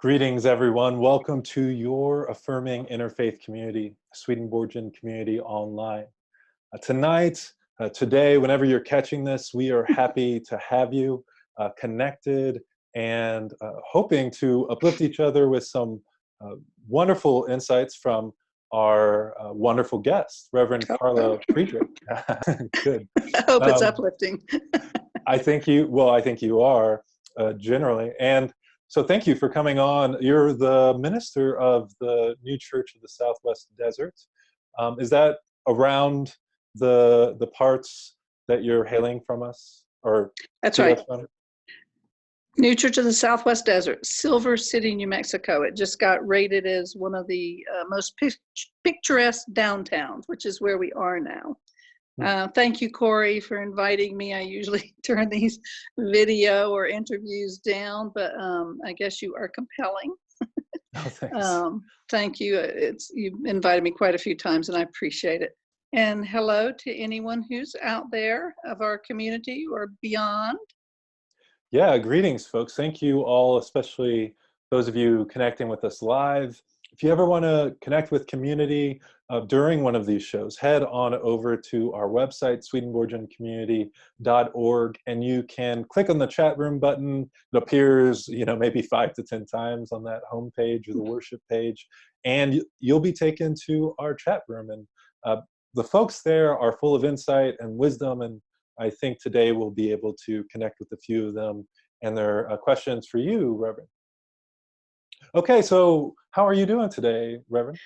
Greetings, everyone. Welcome to your affirming interfaith community, Swedenborgian community online. Today, whenever you're catching this, we are happy to have you connected and hoping to uplift each other with some wonderful insights from our wonderful guest, Reverend Carla Friedrich. Good. I hope it's uplifting. I think you are generally. And so thank you for coming on. You're the minister of the New Church of the Southwest Desert. Is that around the parts that you're hailing from us? Or that's right. New Church of the Southwest Desert, Silver City, New Mexico. It just got rated as one of the most picturesque downtowns, which is where we are now. Thank you, Cory, for inviting me. I usually turn these video or interviews down, but I guess you are compelling. Oh, thanks. Thank you. You've invited me quite a few times, and I appreciate it. And hello to anyone who's out there of our community or beyond. Yeah, greetings, folks. Thank you all, especially those of you connecting with us live. If you ever want to connect with community during one of these shows, head on over to our website, Swedenborgiancommunity.org, and you can click on the chat room button. It appears, maybe 5 to 10 times on that homepage or the worship page, and you'll be taken to our chat room. And the folks there are full of insight and wisdom, and I think today we'll be able to connect with a few of them and their questions for you, Reverend. Okay, so how are you doing today, Reverend?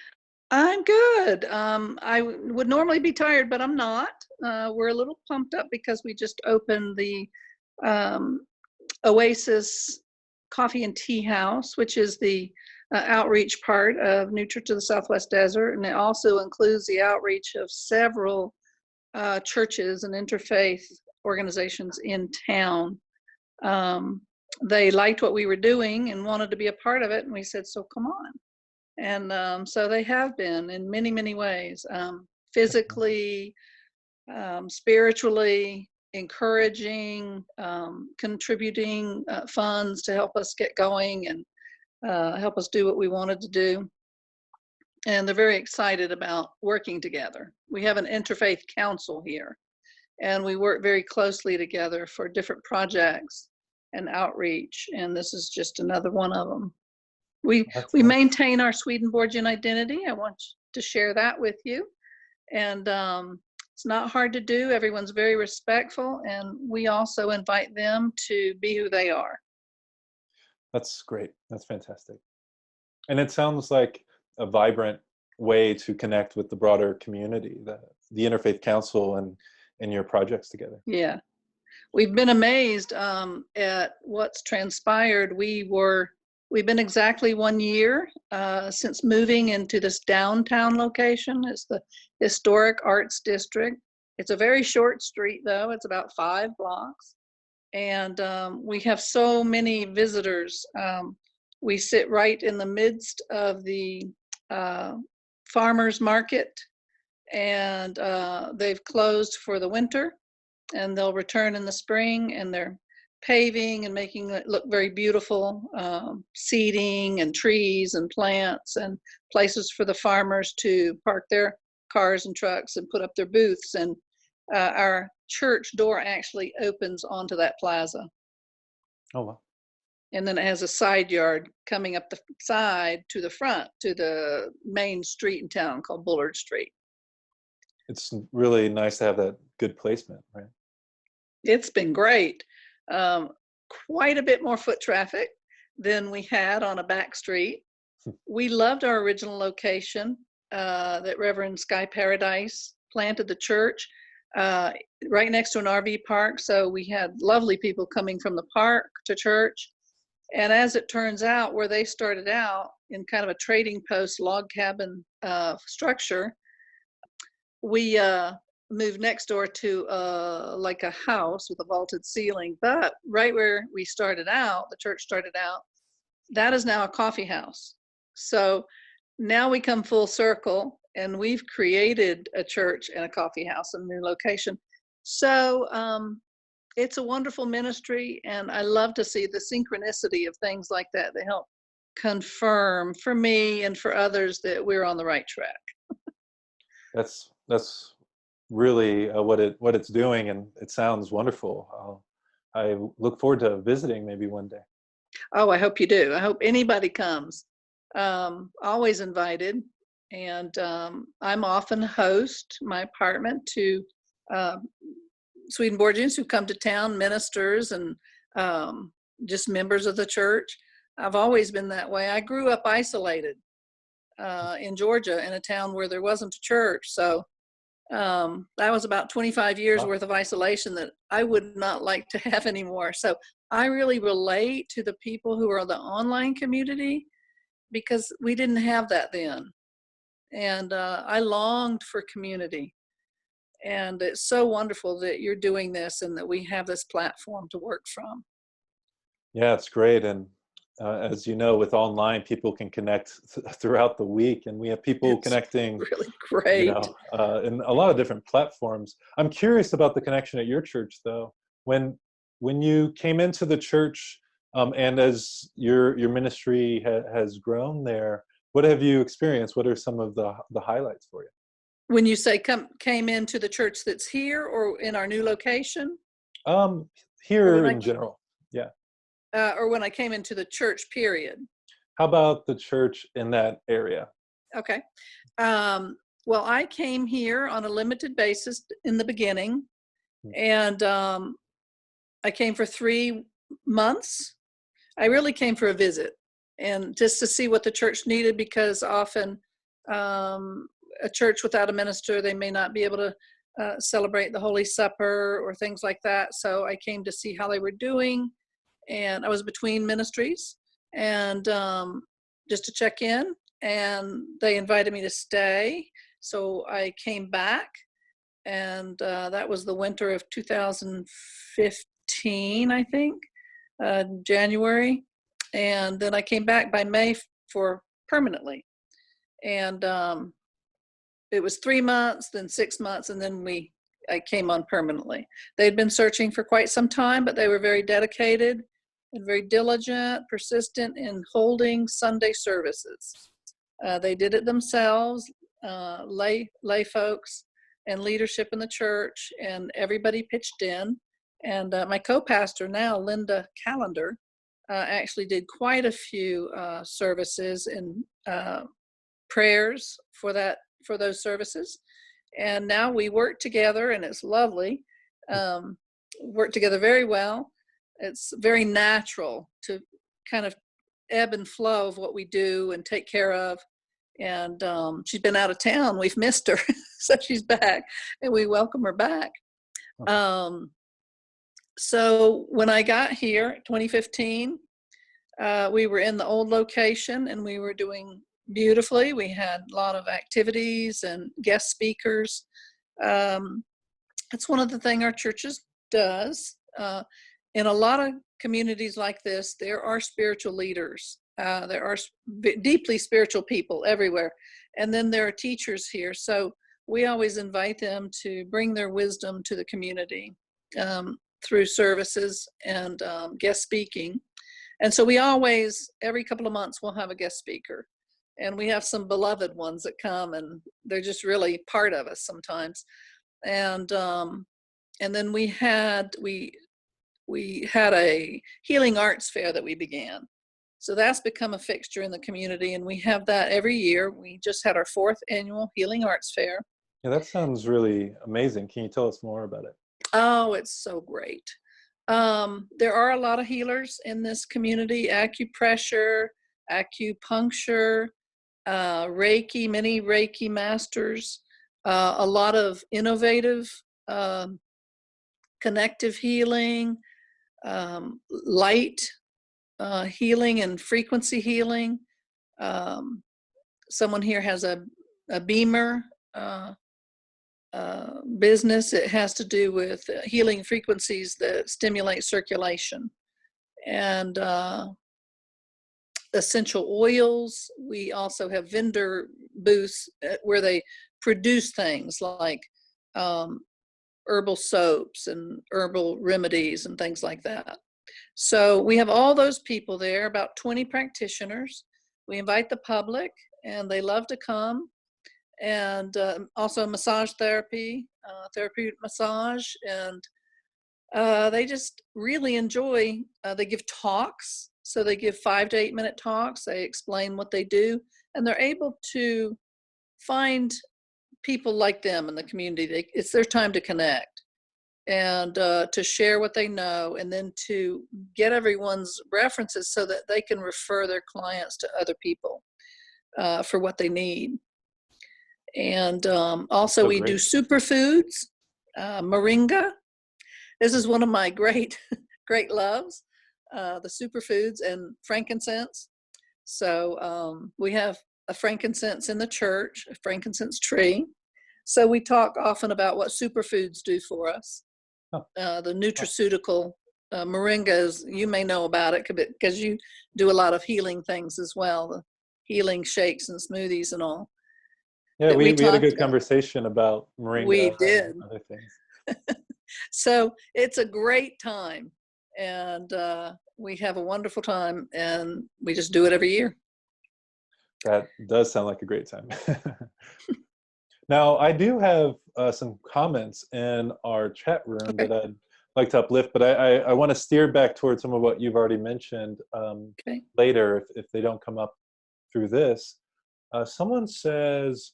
I'm good. I would normally be tired, but I'm not. We're a little pumped up because we just opened the Oasis Coffee and Tea House, which is the outreach part of New Church of the Southwest Desert, and it also includes the outreach of several churches and interfaith organizations in town. They liked what we were doing and wanted to be a part of it, and we said, so come on. And so they have been in many, many ways, physically, spiritually, encouraging, contributing funds to help us get going and help us do what we wanted to do. And they're very excited about working together. We have an interfaith council here, and we work very closely together for different projects and outreach, and this is just another one of them. We maintain our Swedenborgian identity. I want to share that with you. And it's not hard to do. Everyone's very respectful, and we also invite them to be who they are. That's great. That's fantastic. And it sounds like a vibrant way to connect with the broader community, the Interfaith Council and your projects together. Yeah. We've been amazed at what's transpired. We've been exactly 1 year since moving into this downtown location. It's the Historic Arts District. It's a very short street, though. It's about 5 blocks. And we have so many visitors. We sit right in the midst of the farmers market, and they've closed for the winter, and they'll return in the spring, and they're paving and making it look very beautiful, seeding and trees and plants and places for the farmers to park their cars and trucks and put up their booths. And our church door actually opens onto that plaza. Oh, wow. And then it has a side yard coming up the side to the front to the main street in town called Bullard Street. It's really nice to have that good placement, right? It's been great. Quite a bit more foot traffic than we had on a back street. We loved our original location that Reverend Sky Paradise planted the church right next to an RV park. So we had lovely people coming from the park to church. And as it turns out, where they started out in kind of a trading post log cabin structure, we moved next door to like a house with a vaulted ceiling. But right where we started out, the church started out, that is now a coffee house. So now we come full circle, and we've created a church and a coffee house in a new location. So it's a wonderful ministry, and I love to see the synchronicity of things like that. They help confirm for me and for others that we're on the right track. That's really what it's doing, and it sounds wonderful. I look forward to visiting maybe one day. Oh, I hope you do. I hope anybody comes. Always invited. And I'm often host my apartment to Swedenborgians who come to town, ministers, and just members of the church. I've always been that way. I grew up isolated in Georgia in a town where there wasn't a church. So that was about 25 years worth of isolation that I would not like to have anymore. So I really relate to the people who are the online community because we didn't have that then. And I longed for community. And it's so wonderful that you're doing this and that we have this platform to work from. Yeah, it's great. And as you know, with online, people can connect throughout the week, and we have people connecting really great, in a lot of different platforms. I'm curious about the connection at your church, though. When you came into the church, and as your ministry has grown there, what have you experienced? What are some of the highlights for you? When you say came into the church that's here or in our new location? Here in general, yeah. Or when I came into the church, period. How about the church in that area? Okay. Well, I came here on a limited basis in the beginning, and I came for 3 months. I really came for a visit and just to see what the church needed, because often a church without a minister, they may not be able to celebrate the Holy Supper or things like that. So I came to see how they were doing, and I was between ministries, and just to check in, and they invited me to stay. So I came back, and that was the winter of 2015, I think, January. And then I came back by May for permanently. And it was 3 months, then 6 months, and then I came on permanently. They'd been searching for quite some time, but they were very dedicated and very diligent, persistent in holding Sunday services. They did it themselves, lay folks and leadership in the church, and everybody pitched in. And my co-pastor now, Linda Callender, actually did quite a few services and prayers for those services. And now we work together, and it's lovely. Work together very well. It's very natural to kind of ebb and flow of what we do and take care of. And she's been out of town. We've missed her. So she's back, and we welcome her back. So when I got here, 2015, we were in the old location, and we were doing beautifully. We had a lot of activities and guest speakers. It's one of the things our churches does. In a lot of communities like this, there are spiritual leaders. There are deeply spiritual people everywhere. And then there are teachers here. So we always invite them to bring their wisdom to the community through services and guest speaking. And so we always, every couple of months, we'll have a guest speaker. And we have some beloved ones that come, and they're just really part of us sometimes. And then we had a healing arts fair that we began. So that's become a fixture in the community, and we have that every year. We just had our 4th annual healing arts fair. Yeah, that sounds really amazing. Can you tell us more about it? Oh, it's so great. There are a lot of healers in this community: acupressure, acupuncture, Reiki, many Reiki masters, a lot of innovative connective healing, light healing and frequency healing. Someone here has a beamer business. It has to do with healing frequencies that stimulate circulation. And essential oils. We also have vendor booths where they produce things like herbal soaps and herbal remedies and things like that. So we have all those people there, about 20 practitioners. We invite the public, and they love to come. And also massage therapy, therapeutic massage, and they just really enjoy. They give talks, so they give 5 to 8 minute talks. They explain what they do, and they're able to find people like them in the community. It's their time to connect and to share what they know, and then to get everyone's references so that they can refer their clients to other people for what they need. And also we do superfoods, moringa. This is one of my great loves, the superfoods, and frankincense. So we have a frankincense in the church, a frankincense tree. So we talk often about what superfoods do for us. The nutraceutical moringas, you may know about it because you do a lot of healing things as well, the healing shakes and smoothies and all. Yeah, we had a good conversation about moringa. We did. And other things. So it's a great time, and we have a wonderful time, and we just do it every year. That does sound like a great time. Now, I do have some comments in our chat room that I'd like to uplift, but I want to steer back towards some of what you've already mentioned later if they don't come up through this. Someone says,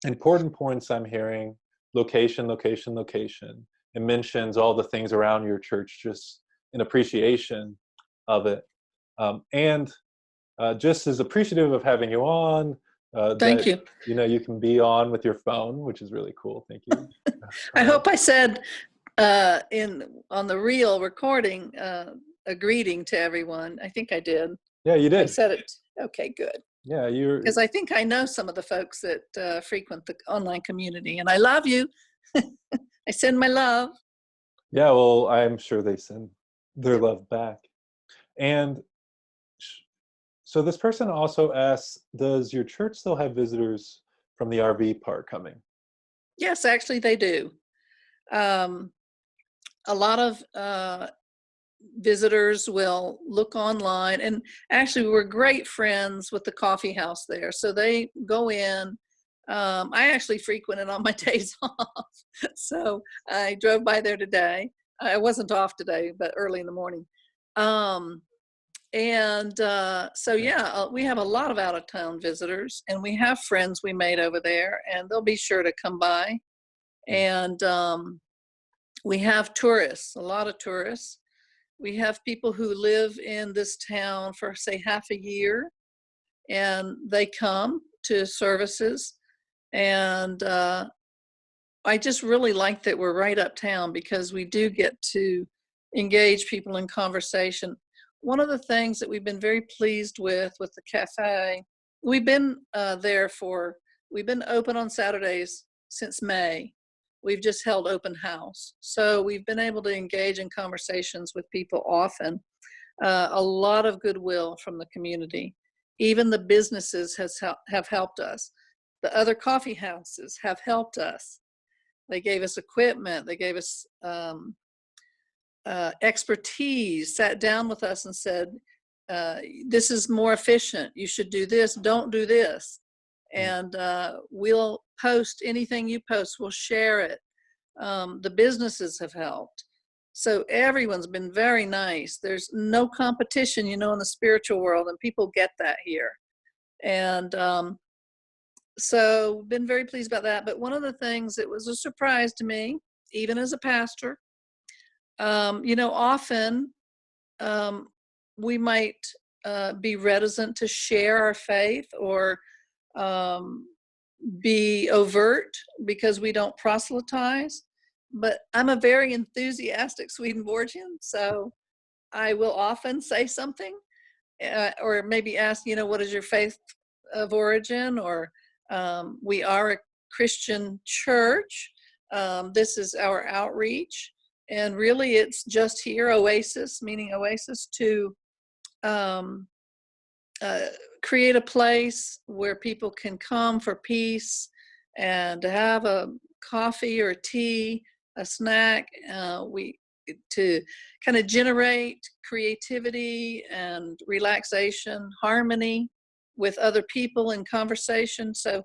important points I'm hearing, location, location, location. It mentions all the things around your church just in appreciation of it. And just as appreciative of having you on. Thank you. You know, you can be on with your phone, which is really cool. Thank you. I hope I said on the real recording a greeting to everyone. I think I did. Yeah, you did. I said it. Okay, good. Yeah, because I think I know some of the folks that frequent the online community, and I love you. I send my love. Yeah, well, I'm sure they send their love back. And so this person also asks, does your church still have visitors from the RV park coming? Yes, actually they do. A lot of visitors will look online, and actually we're great friends with the coffee house there. So they go in. I actually frequent it on my days off. So I drove by there today. I wasn't off today, but early in the morning. So yeah, we have a lot of out-of-town visitors, and we have friends we made over there, and they'll be sure to come by. And we have tourists, a lot of tourists. We have people who live in this town for, say, half a year, and they come to services. And I just really like that we're right uptown, because we do get to engage people in conversation. One of the things that we've been very pleased with the cafe, we've been we've been open on Saturdays since May. We've just held open house. So we've been able to engage in conversations with people often. A lot of goodwill from the community. Even the businesses have helped us. The other coffee houses have helped us. They gave us equipment. They gave us expertise, sat down with us and said, this is more efficient. You should do this. Don't do this. And we'll post anything you post. We'll share it. The businesses have helped. So everyone's been very nice. There's no competition, in the spiritual world, and people get that here. And so been very pleased about that. But one of the things that was a surprise to me, even as a pastor, often we might be reticent to share our faith or be overt because we don't proselytize. But I'm a very enthusiastic Swedenborgian, so I will often say something or maybe ask, what is your faith of origin? Or we are a Christian church. This is our outreach. And really it's just here, oasis, meaning oasis, to create a place where people can come for peace and to have a coffee or tea, a snack. to kind of generate creativity and relaxation, harmony with other people in conversation. So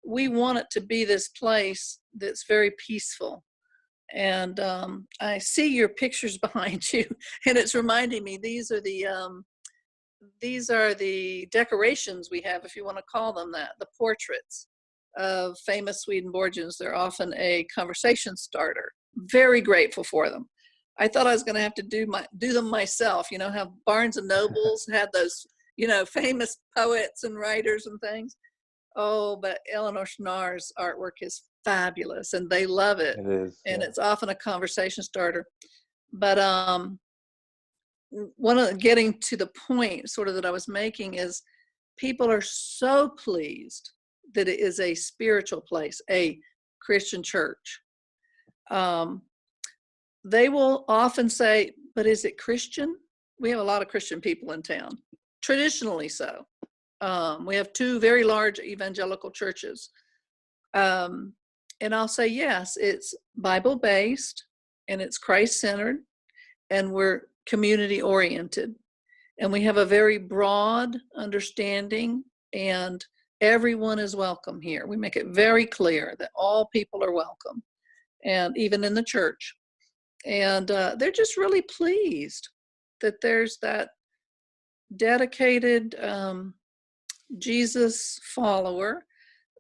we want it to be this place that's very peaceful. And I see your pictures behind you, and it's reminding me these are the decorations we have, if you want to call them that, the portraits of famous Swedenborgians. They're often a conversation starter. Very grateful for them. I thought I was going to have to do them myself. You know how Barnes and Nobles had those, famous poets and writers and things. Oh, but Eleanor Schnarr's artwork is fabulous, and they love it. It is, and yeah. It's often a conversation starter. But getting to the point sort of that I was making is people are so pleased that it is a spiritual place, a Christian church. They will often say, but is it Christian? We have a lot of Christian people in town, traditionally so. We have 2 very large evangelical churches. And I'll say, yes, it's Bible-based, and it's Christ-centered, and we're community-oriented. And we have a very broad understanding, and everyone is welcome here. We make it very clear that all people are welcome, and even in the church. And they're just really pleased that there's that dedicated Jesus follower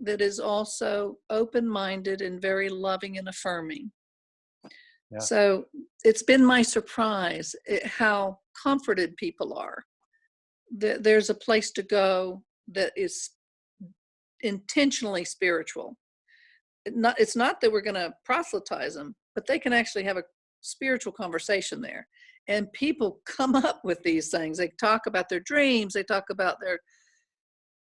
that is also open-minded and very loving and affirming. Yeah. So it's been my surprise how comforted people are. There's a place to go that is intentionally spiritual. It's not that we're going to proselytize them, but they can actually have a spiritual conversation there. And people come up with these things. They talk about their dreams. They talk about their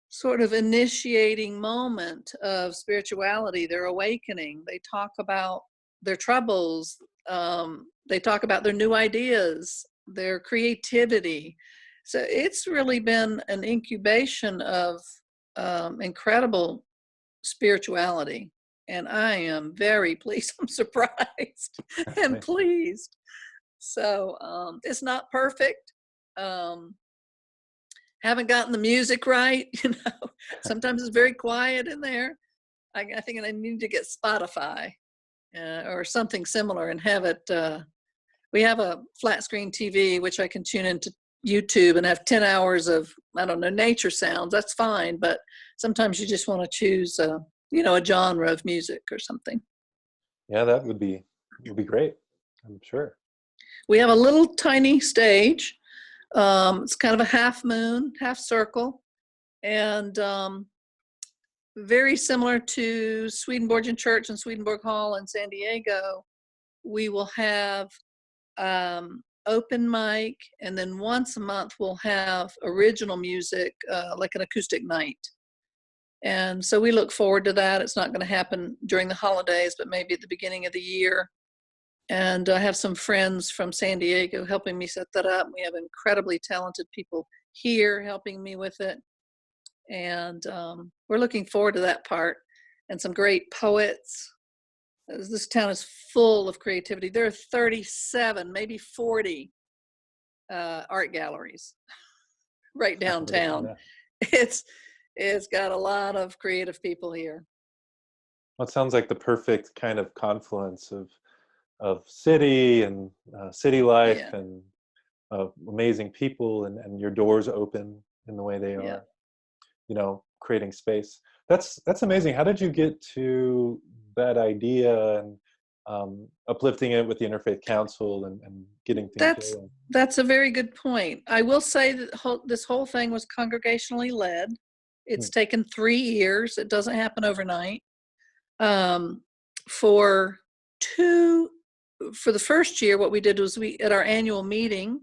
sort of initiating moment of spirituality, their awakening. They talk about their troubles. They talk about their new ideas, their creativity. So it's really been an incubation of incredible spirituality. And I am very pleased. I'm surprised and pleased. So it's not perfect. Haven't gotten the music right. Sometimes it's very quiet in there. I think I need to get Spotify or something similar and have it. We have a flat screen TV, which I can tune into YouTube and have 10 hours of, nature sounds. That's fine. But sometimes you just want to choose, a genre of music or something. Yeah, that would be great, I'm sure. We have a little tiny stage. It's kind of a half moon, half circle, and very similar to Swedenborgian Church and Swedenborg Hall in San Diego. We will have open mic, and then once a month we'll have original music, like an acoustic night. And so we look forward to that. It's not going to happen during the holidays, but maybe at the beginning of the year. And I have some friends from San Diego helping me set that up. We have incredibly talented people here helping me with it. And we're looking forward to that part. And some great poets. This town is full of creativity. There are 37, maybe 40 art galleries right downtown. It's got a lot of creative people here. Well, it sounds like the perfect kind of confluence of city and city life, yeah, and amazing people, and your doors open in the way they are, yeah, creating space. That's amazing. How did you get to that idea and uplifting it with the Interfaith Council and getting things going? That's a very good point. I will say that this whole thing was congregationally led. It's taken 3 years. It doesn't happen overnight. For the first year, what we did was at our annual meeting,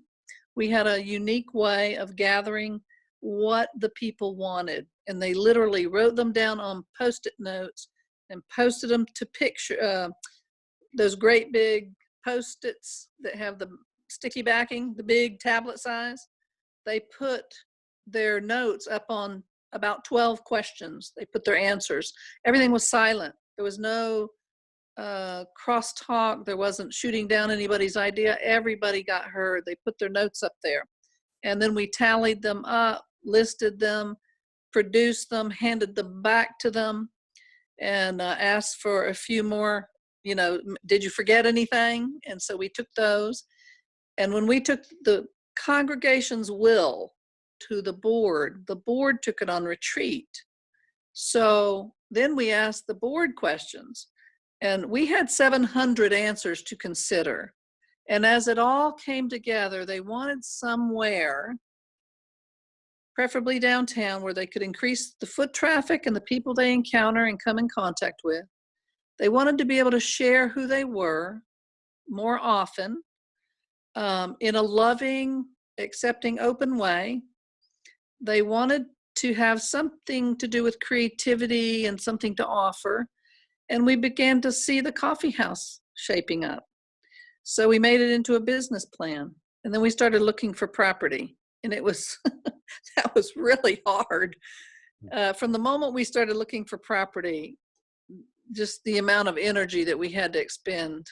we had a unique way of gathering what the people wanted. And they literally wrote them down on Post-it notes and posted them to picture, those great big Post-its that have the sticky backing, the big tablet size. They put their notes up on about 12 questions. They put their answers. Everything was silent. There was no crosstalk. There wasn't shooting down anybody's idea. Everybody got heard. They put their notes up there. And then we tallied them up, listed them, produced them, handed them back to them, and asked for a few more, did you forget anything? And so we took those. And when we took the congregation's will to the board took it on retreat. So then we asked the board questions, and we had 700 answers to consider. And as it all came together, they wanted somewhere, preferably downtown, where they could increase the foot traffic and the people they encounter and come in contact with. They wanted to be able to share who they were more often, in a loving, accepting, open way. They wanted to have something to do with creativity and something to offer. And we began to see the coffee house shaping up. So we made it into a business plan. And then we started looking for property. And it was, that was really hard. From the moment we started looking for property, just the amount of energy that we had to expend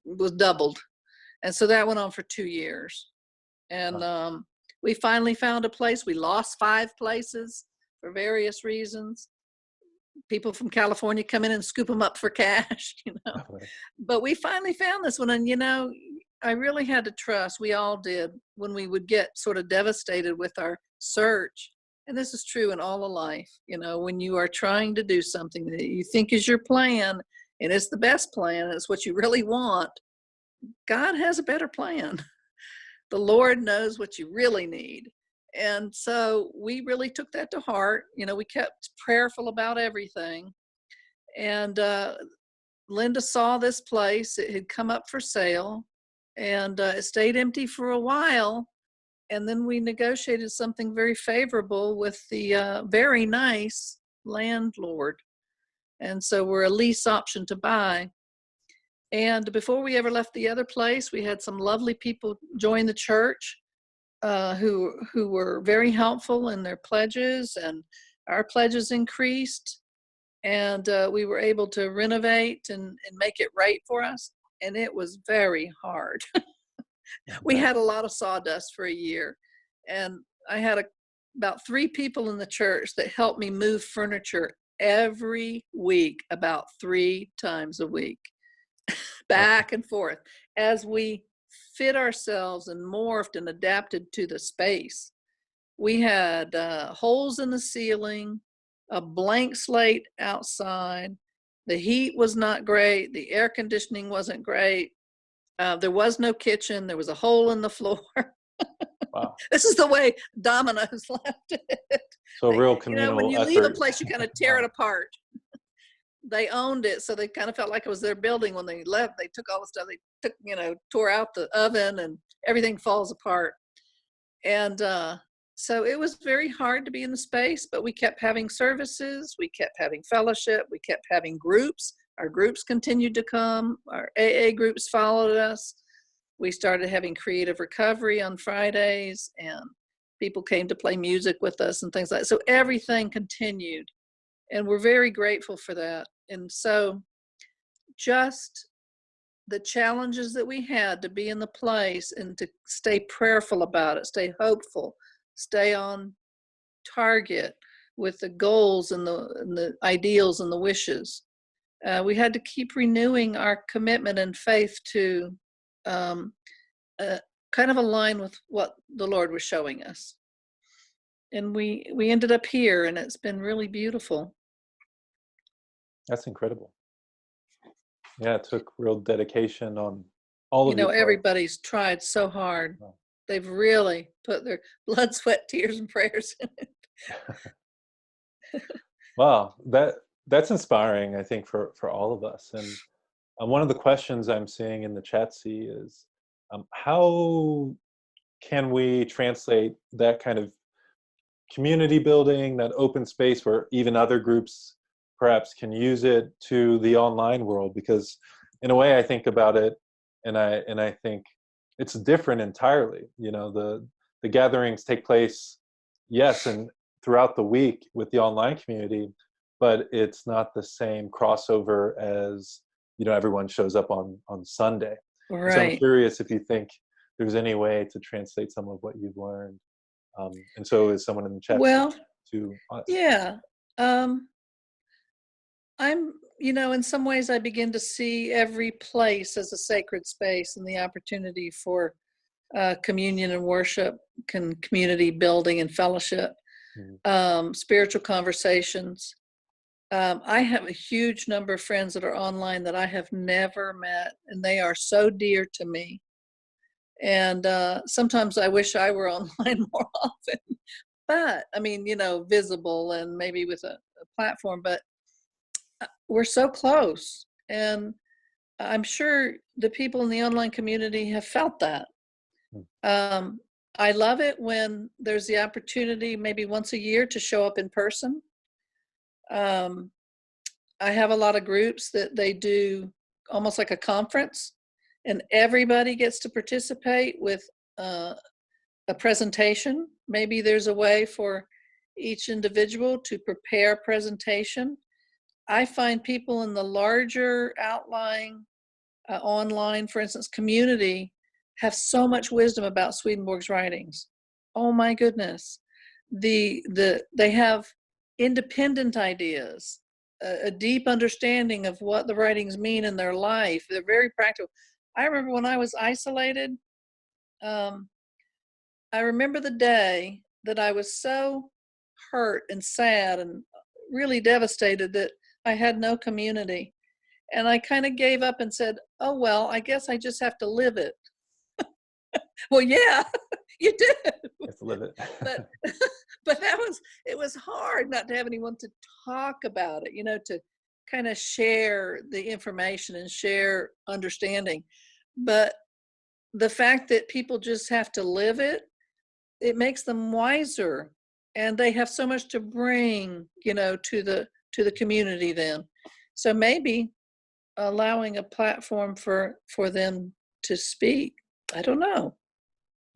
was doubled. And so that went on for 2 years. And we finally found a place. We lost 5 places for various reasons. People from California come in and scoop them up for cash, But we finally found this one. And, I really had to trust, we all did, when we would get sort of devastated with our search. And this is true in all of life. When you are trying to do something that you think is your plan, and it's the best plan, and it's what you really want, God has a better plan. The Lord knows what you really need. And so we really took that to heart. We kept prayerful about everything. And Linda saw this place. It had come up for sale, and it stayed empty for a while. And then we negotiated something very favorable with the very nice landlord. And so we're a lease option to buy. And before we ever left the other place, we had some lovely people join the church who were very helpful in their pledges, and our pledges increased. And we were able to renovate and make it right for us. And it was very hard. We had a lot of sawdust for a year. And I had about 3 people in the church that helped me move furniture every week, about 3 times a week. Back and forth as we fit ourselves and morphed and adapted to the space. We had holes in the ceiling, a blank slate outside. The heat was not great. The air conditioning wasn't great. There was no kitchen. There was a hole in the floor. Wow. This is the way Domino's left it. So real communal when you effort. leave a place, you kind of tear it apart. They owned it, so they kind of felt like it was their building. When they left, they took all the stuff. They took, tore out the oven, and everything falls apart. And so it was very hard to be in the space, but we kept having services. We kept having fellowship. We kept having groups. Our groups continued to come. Our AA groups followed us. We started having creative recovery on Fridays, and people came to play music with us and things like that. So everything continued. And we're very grateful for that. And so just the challenges that we had to be in the place and to stay prayerful about it, stay hopeful, stay on target with the goals and the ideals and the wishes. We had to keep renewing our commitment and faith to kind of align with what the Lord was showing us. And we ended up here, and it's been really beautiful. That's incredible. Yeah, it took real dedication on all of your everybody's tried so hard. Wow. They've really put their blood, sweat, tears, and prayers in it. Wow, that's inspiring, I think, for all of us. And one of the questions I'm seeing in the chat is, how can we translate that kind of community building, that open space where even other groups perhaps can use it, to the online world? Because in a way I think about it, and I think it's different entirely. The gatherings take place, yes, and throughout the week with the online community, but it's not the same crossover as everyone shows up on Sunday. And so I'm Right. curious if you think there's any way to translate some of what you've learned. And so is someone in the chat Well, to us. yeah. In some ways I begin to see every place as a sacred space and the opportunity for communion and worship, community building and fellowship, spiritual conversations. I have a huge number of friends that are online that I have never met, and they are so dear to me. And sometimes I wish I were online more often, but visible and maybe with a platform, but we're so close. And I'm sure the people in the online community have felt that. I love it when there's the opportunity, maybe once a year, to show up in person. I have a lot of groups that they do almost like a conference, and everybody gets to participate with a presentation. Maybe there's a way for each individual to prepare a presentation. I find people in the larger outlying online, for instance, community, have so much wisdom about Swedenborg's writings. Oh my goodness. They have independent ideas, a deep understanding of what the writings mean in their life. They're very practical. I remember when I was isolated, I remember the day that I was so hurt and sad and really devastated that I had no community. And I kind of gave up and said, oh, well, I guess I just have to live it. Well, yeah, you did. You have to live it. but it was hard not to have anyone to talk about it, to kind of share the information and share understanding. But the fact that people just have to live it, it makes them wiser, and they have so much to bring, to the community then. So maybe allowing a platform for them to speak. I don't know.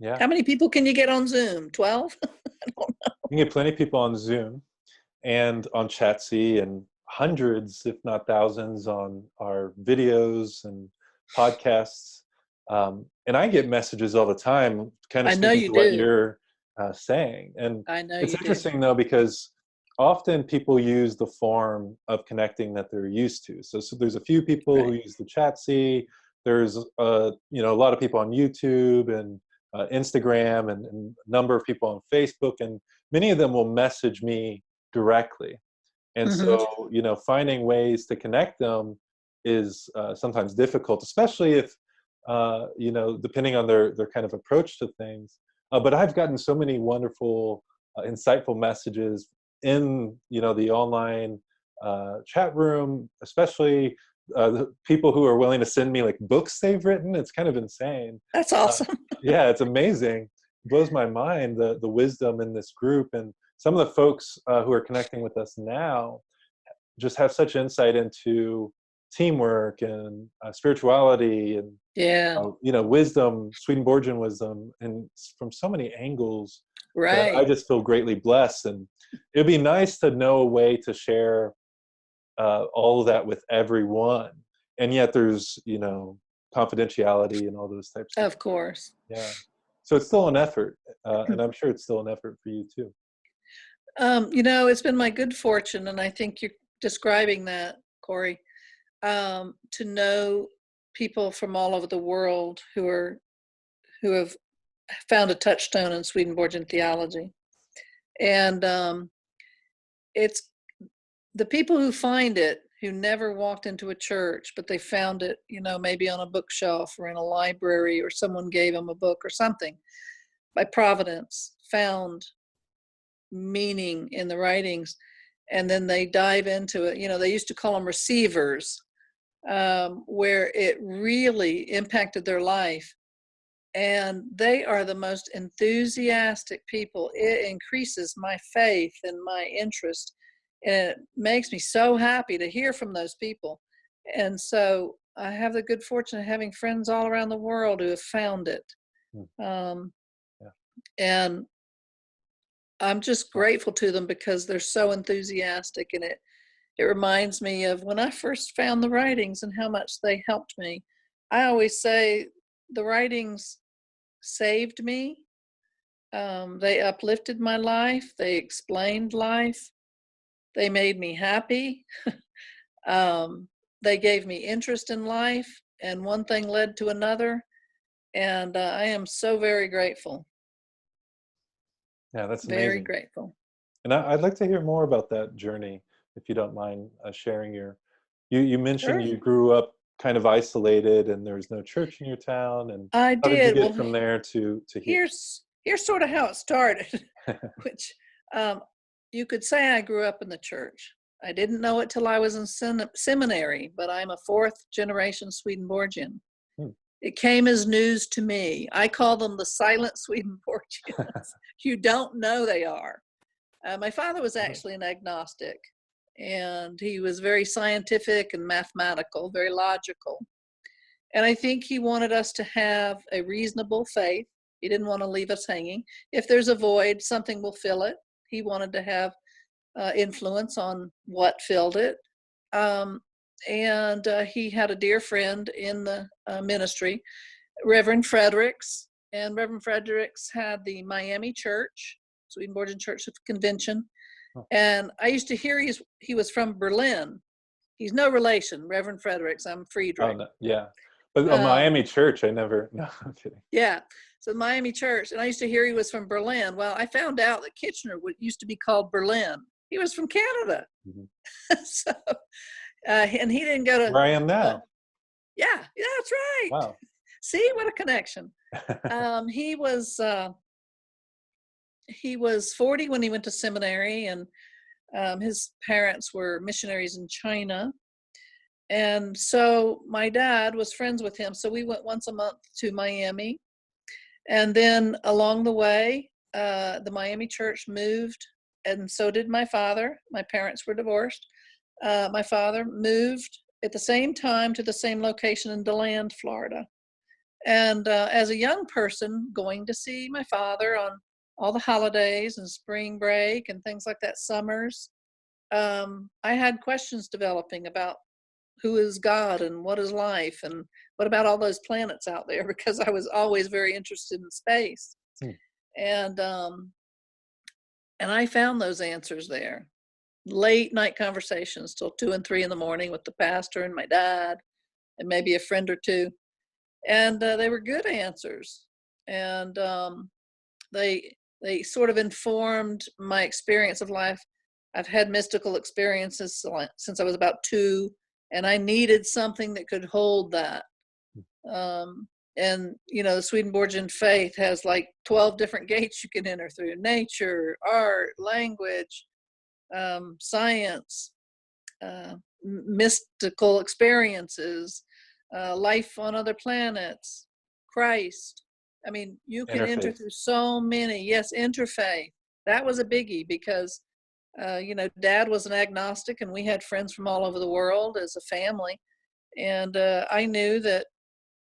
Yeah. How many people can you get on Zoom? 12? I don't know. You can get plenty of people on Zoom and on Chatsy, and hundreds, if not thousands, on our videos and podcasts. And I get messages all the time, kind of I know speaking you to what do. you're saying. And I know it's you interesting, though, because often people use the form of connecting that they're used to. So there's a few people who use the Chatsy. There's a lot of people on YouTube and Instagram, and a number of people on Facebook, and many of them will message me directly. And so, finding ways to connect them is sometimes difficult, especially if, depending on their kind of approach to things. But I've gotten so many wonderful, insightful messages in, the online chat room, especially the people who are willing to send me like books they've written. It's kind of insane. That's awesome. Yeah, it's amazing. It blows my mind, the wisdom in this group. And some of the folks who are connecting with us now just have such insight into teamwork and spirituality and wisdom, Swedenborgian wisdom, and from so many angles that I just feel greatly blessed. And it'd be nice to know a way to share all of that with everyone. And yet there's, confidentiality and all those types of course. Yeah. So it's still an effort, and I'm sure it's still an effort for you too. It's been my good fortune, and I think you're describing that, Cory, to know people from all over the world who have found a touchstone in Swedenborgian theology. And it's the people who find it, who never walked into a church, but they found it, maybe on a bookshelf or in a library, or someone gave them a book or something, by providence, found meaning in the writings, and then they dive into it. They used to call them receivers, where it really impacted their life. And they are the most enthusiastic people. It increases my faith and my interest. And it makes me so happy to hear from those people. And so I have the good fortune of having friends all around the world who have found it. And I'm just grateful to them because they're so enthusiastic, and it reminds me of when I first found the writings and how much they helped me. I always say the writings saved me. They uplifted my life. They explained life. They made me happy. They gave me interest in life, and one thing led to another. And I am so very grateful. Yeah, that's Very amazing. grateful. And I'd like to hear more about that journey, if you don't mind sharing your. You mentioned Sure. you grew up kind of isolated, and there was no church in your town. And I how did you did. get Well, from there to here? here's sort of how it started, which you could say I grew up in the church. I didn't know it till I was in seminary, but I'm a fourth generation Swedenborgian. Hmm. It came as news to me. I call them the silent Swedenborgians. You don't know they are. My father was actually an agnostic, and he was very scientific and mathematical, very logical. And I think he wanted us to have a reasonable faith. He didn't want to leave us hanging. If there's a void, something will fill it. He wanted to have influence on what filled it. And he had a dear friend in the ministry, Rev Friedrichs. And Rev Friedrichs had the Miami Church, Swedenborgian Church of Convention. Oh. And I used to hear he was from Berlin. He's no relation, Reverend Friedrichs. I'm Friedrich. Oh, no. Yeah. But a Miami church, I never, no, I'm kidding. Yeah. So the Miami Church. And I used to hear he was from Berlin. Well, I found out that Kitchener used to be called Berlin. He was from Canada. Mm-hmm. So, and he didn't go to. Where I am now. Yeah, that's right. Wow. See, what a connection. He was 40 when he went to seminary, and his parents were missionaries in China. And so my dad was friends with him. So we went once a month to Miami. And then along the way, the Miami church moved, and so did my father. My parents were divorced. My father moved at the same time to the same location in DeLand, Florida. And as a young person, going to see my father on all the holidays and spring break and things like that, summers, I had questions developing about who is God and what is life and what about all those planets out there, because I was always very interested in space. And I found those answers there. Late night conversations till 2 and 3 in the morning with the pastor and my dad and maybe a friend or two. And they were good answers. And they sort of informed my experience of life. I've had mystical experiences since I was about 2, and I needed something that could hold that. And, you know, the Swedenborgian faith has like 12 different gates you can enter through: nature, art, language, science, mystical experiences, life on other planets, Christ. I mean, you can enter through so many. Yes, interfaith. That was a biggie because, you know, Dad was an agnostic, and we had friends from all over the world as a family. And I knew that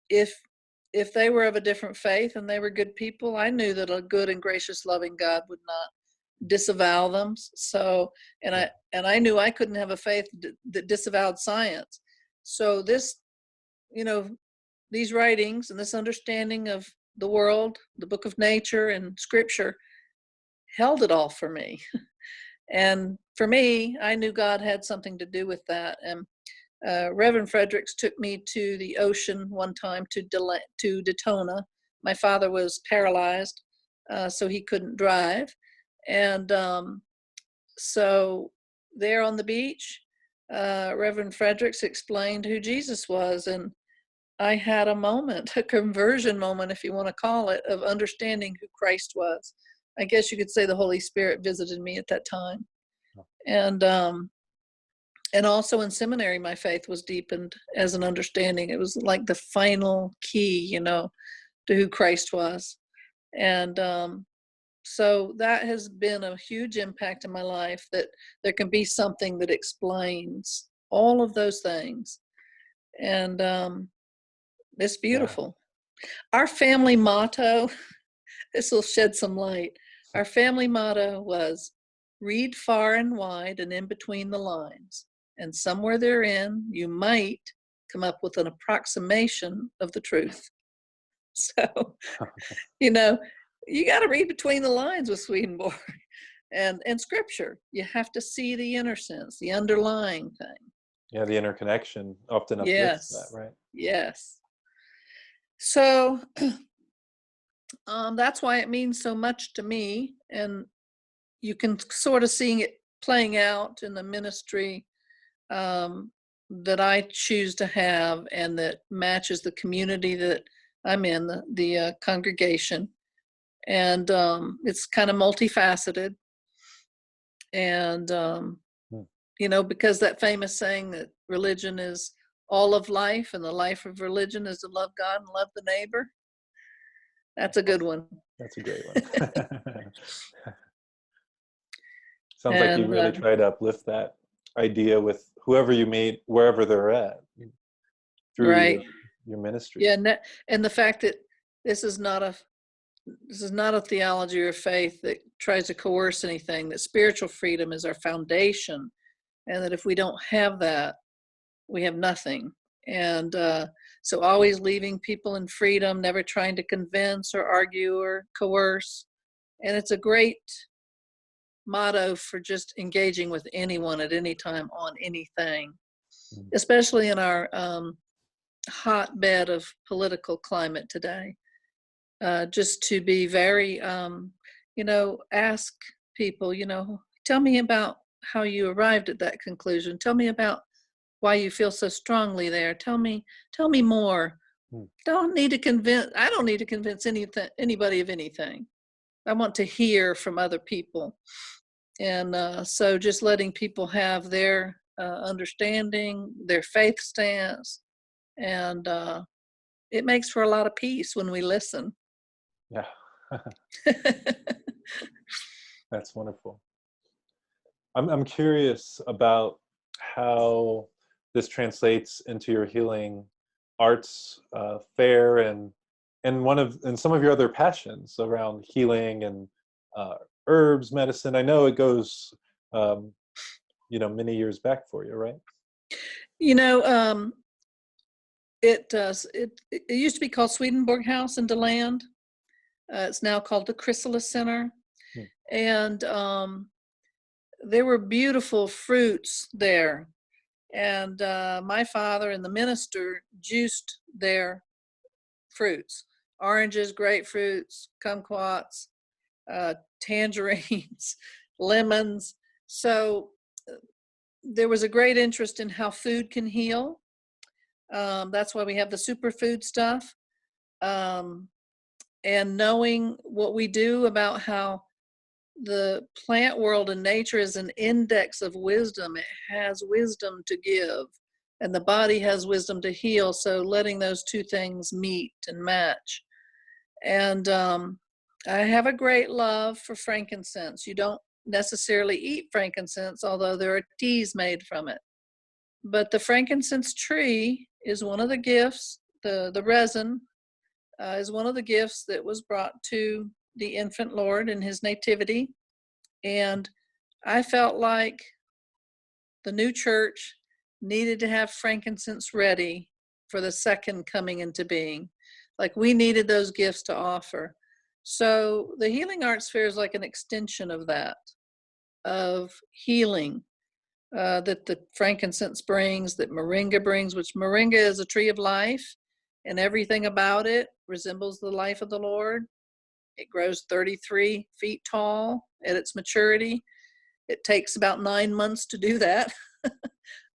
if they were of a different faith and they were good people, I knew that a good and gracious, loving God would not disavow them. So, and I knew I couldn't have a faith that disavowed science. So this, you know, these writings and this understanding of the world, the book of nature and scripture, held it all for me. And for me, I knew God had something to do with that. And Rev Friedrichs took me to the ocean one time to Daytona. My father was paralyzed, so he couldn't drive. And so there on the beach, Rev Friedrichs explained who Jesus was. And I had a moment, a conversion moment, if you want to call it, of understanding who Christ was. I guess you could say the Holy Spirit visited me at that time. And also in seminary, my faith was deepened as an understanding. It was like the final key, you know, to who Christ was. And so that has been a huge impact in my life, that there can be something that explains all of those things. And it's beautiful. Yeah. Our family motto, this will shed some light. Our family motto was, read far and wide and in between the lines. And somewhere therein, you might come up with an approximation of the truth. So, you know, you got to read between the lines with Swedenborg and scripture. You have to see the inner sense, the underlying thing. Yeah, the interconnection often uplifts that, right? Yes. So that's why it means so much to me. And you can sort of seeing it playing out in the ministry that I choose to have and that matches the community that I'm in, the congregation. And it's kind of multifaceted. And, you know, because that famous saying that religion is all of life and the life of religion is to love God and love the neighbor. That's a good one. That's a great one. Sounds like you really try to uplift that idea with whoever you meet, wherever they're at, through right. your ministry. Yeah, and the fact that this is not a theology or faith that tries to coerce anything, that spiritual freedom is our foundation, and that if we don't have that, we have nothing. And so always leaving people in freedom, never trying to convince or argue or coerce. And it's a great motto for just engaging with anyone at any time on anything, especially in our hotbed of political climate today. Just to be very, you know, ask people, you know, tell me about how you arrived at that conclusion. Tell me about why you feel so strongly there. Tell me more. I don't need to convince anybody of anything. I want to hear from other people. And so just letting people have their understanding, their faith stance, and it makes for a lot of peace when we listen. Yeah. That's wonderful. I'm curious about how this translates into your healing arts fair and some of your other passions around healing and herbs, medicine. I know it goes, you know, many years back for you, right? You know, it used to be called Swedenborg House in DeLand. It's now called the Chrysalis Center. And there were beautiful fruits there. And my father and the minister juiced their fruits: oranges, grapefruits, kumquats, tangerines, lemons. So there was a great interest in how food can heal. That's why we have the superfood stuff. And knowing what we do about how the plant world and nature is an index of wisdom. It has wisdom to give, and the body has wisdom to heal. So letting those two things meet and match. And I have a great love for frankincense. You don't necessarily eat frankincense, although there are teas made from it. But the frankincense tree is one of the gifts. The resin is one of the gifts that was brought to the infant Lord in his nativity. And I felt like the new church needed to have frankincense ready for the second coming into being. Like we needed those gifts to offer. So the Healing Arts Fair is like an extension of that, of healing that the frankincense brings, that moringa brings, which moringa is a tree of life, and everything about it resembles the life of the Lord. It grows 33 feet tall at its maturity. It takes about 9 months to do that.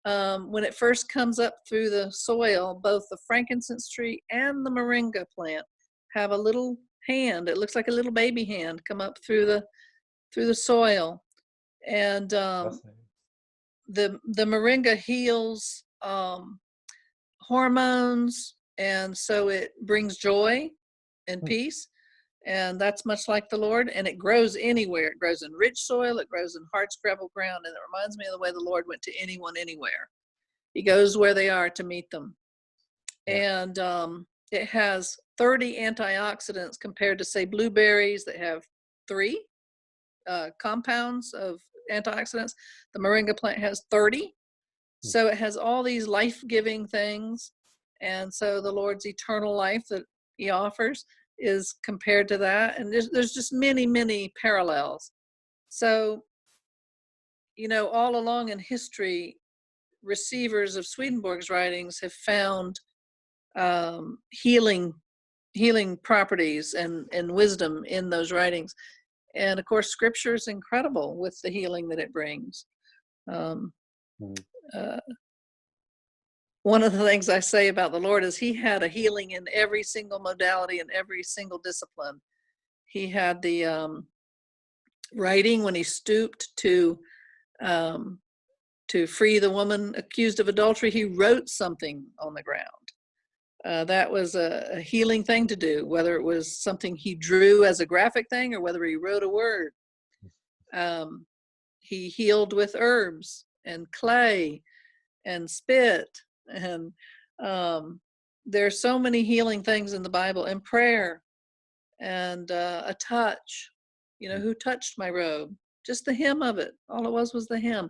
When it first comes up through the soil, both the frankincense tree and the moringa plant have a little hand. It looks like a little baby hand come up through the soil. And the moringa heals hormones, and so it brings joy and peace. And that's much like the Lord, and it grows anywhere. It grows in rich soil, it grows in hard scrabble ground, and it reminds me of the way the Lord went to anyone, anywhere. He goes where they are to meet them. Yeah. And it has 30 antioxidants compared to, say, blueberries that have 3 compounds of antioxidants. The moringa plant has 30. So it has all these life-giving things. And so the Lord's eternal life that he offers is compared to that. And there's just many, many parallels. So, you know, all along in history, receivers of Swedenborg's writings have found healing properties and wisdom in those writings. And of course, scripture is incredible with the healing that it brings. One of the things I say about the Lord is he had a healing in every single modality and every single discipline. He had the writing when he stooped to free the woman accused of adultery. He wrote something on the ground. That was a healing thing to do, whether it was something he drew as a graphic thing or whether he wrote a word. He healed with herbs and clay and spit. And there's so many healing things in the Bible, and prayer and a touch. You know, who touched my robe? Just the hem of it. All it was the hem.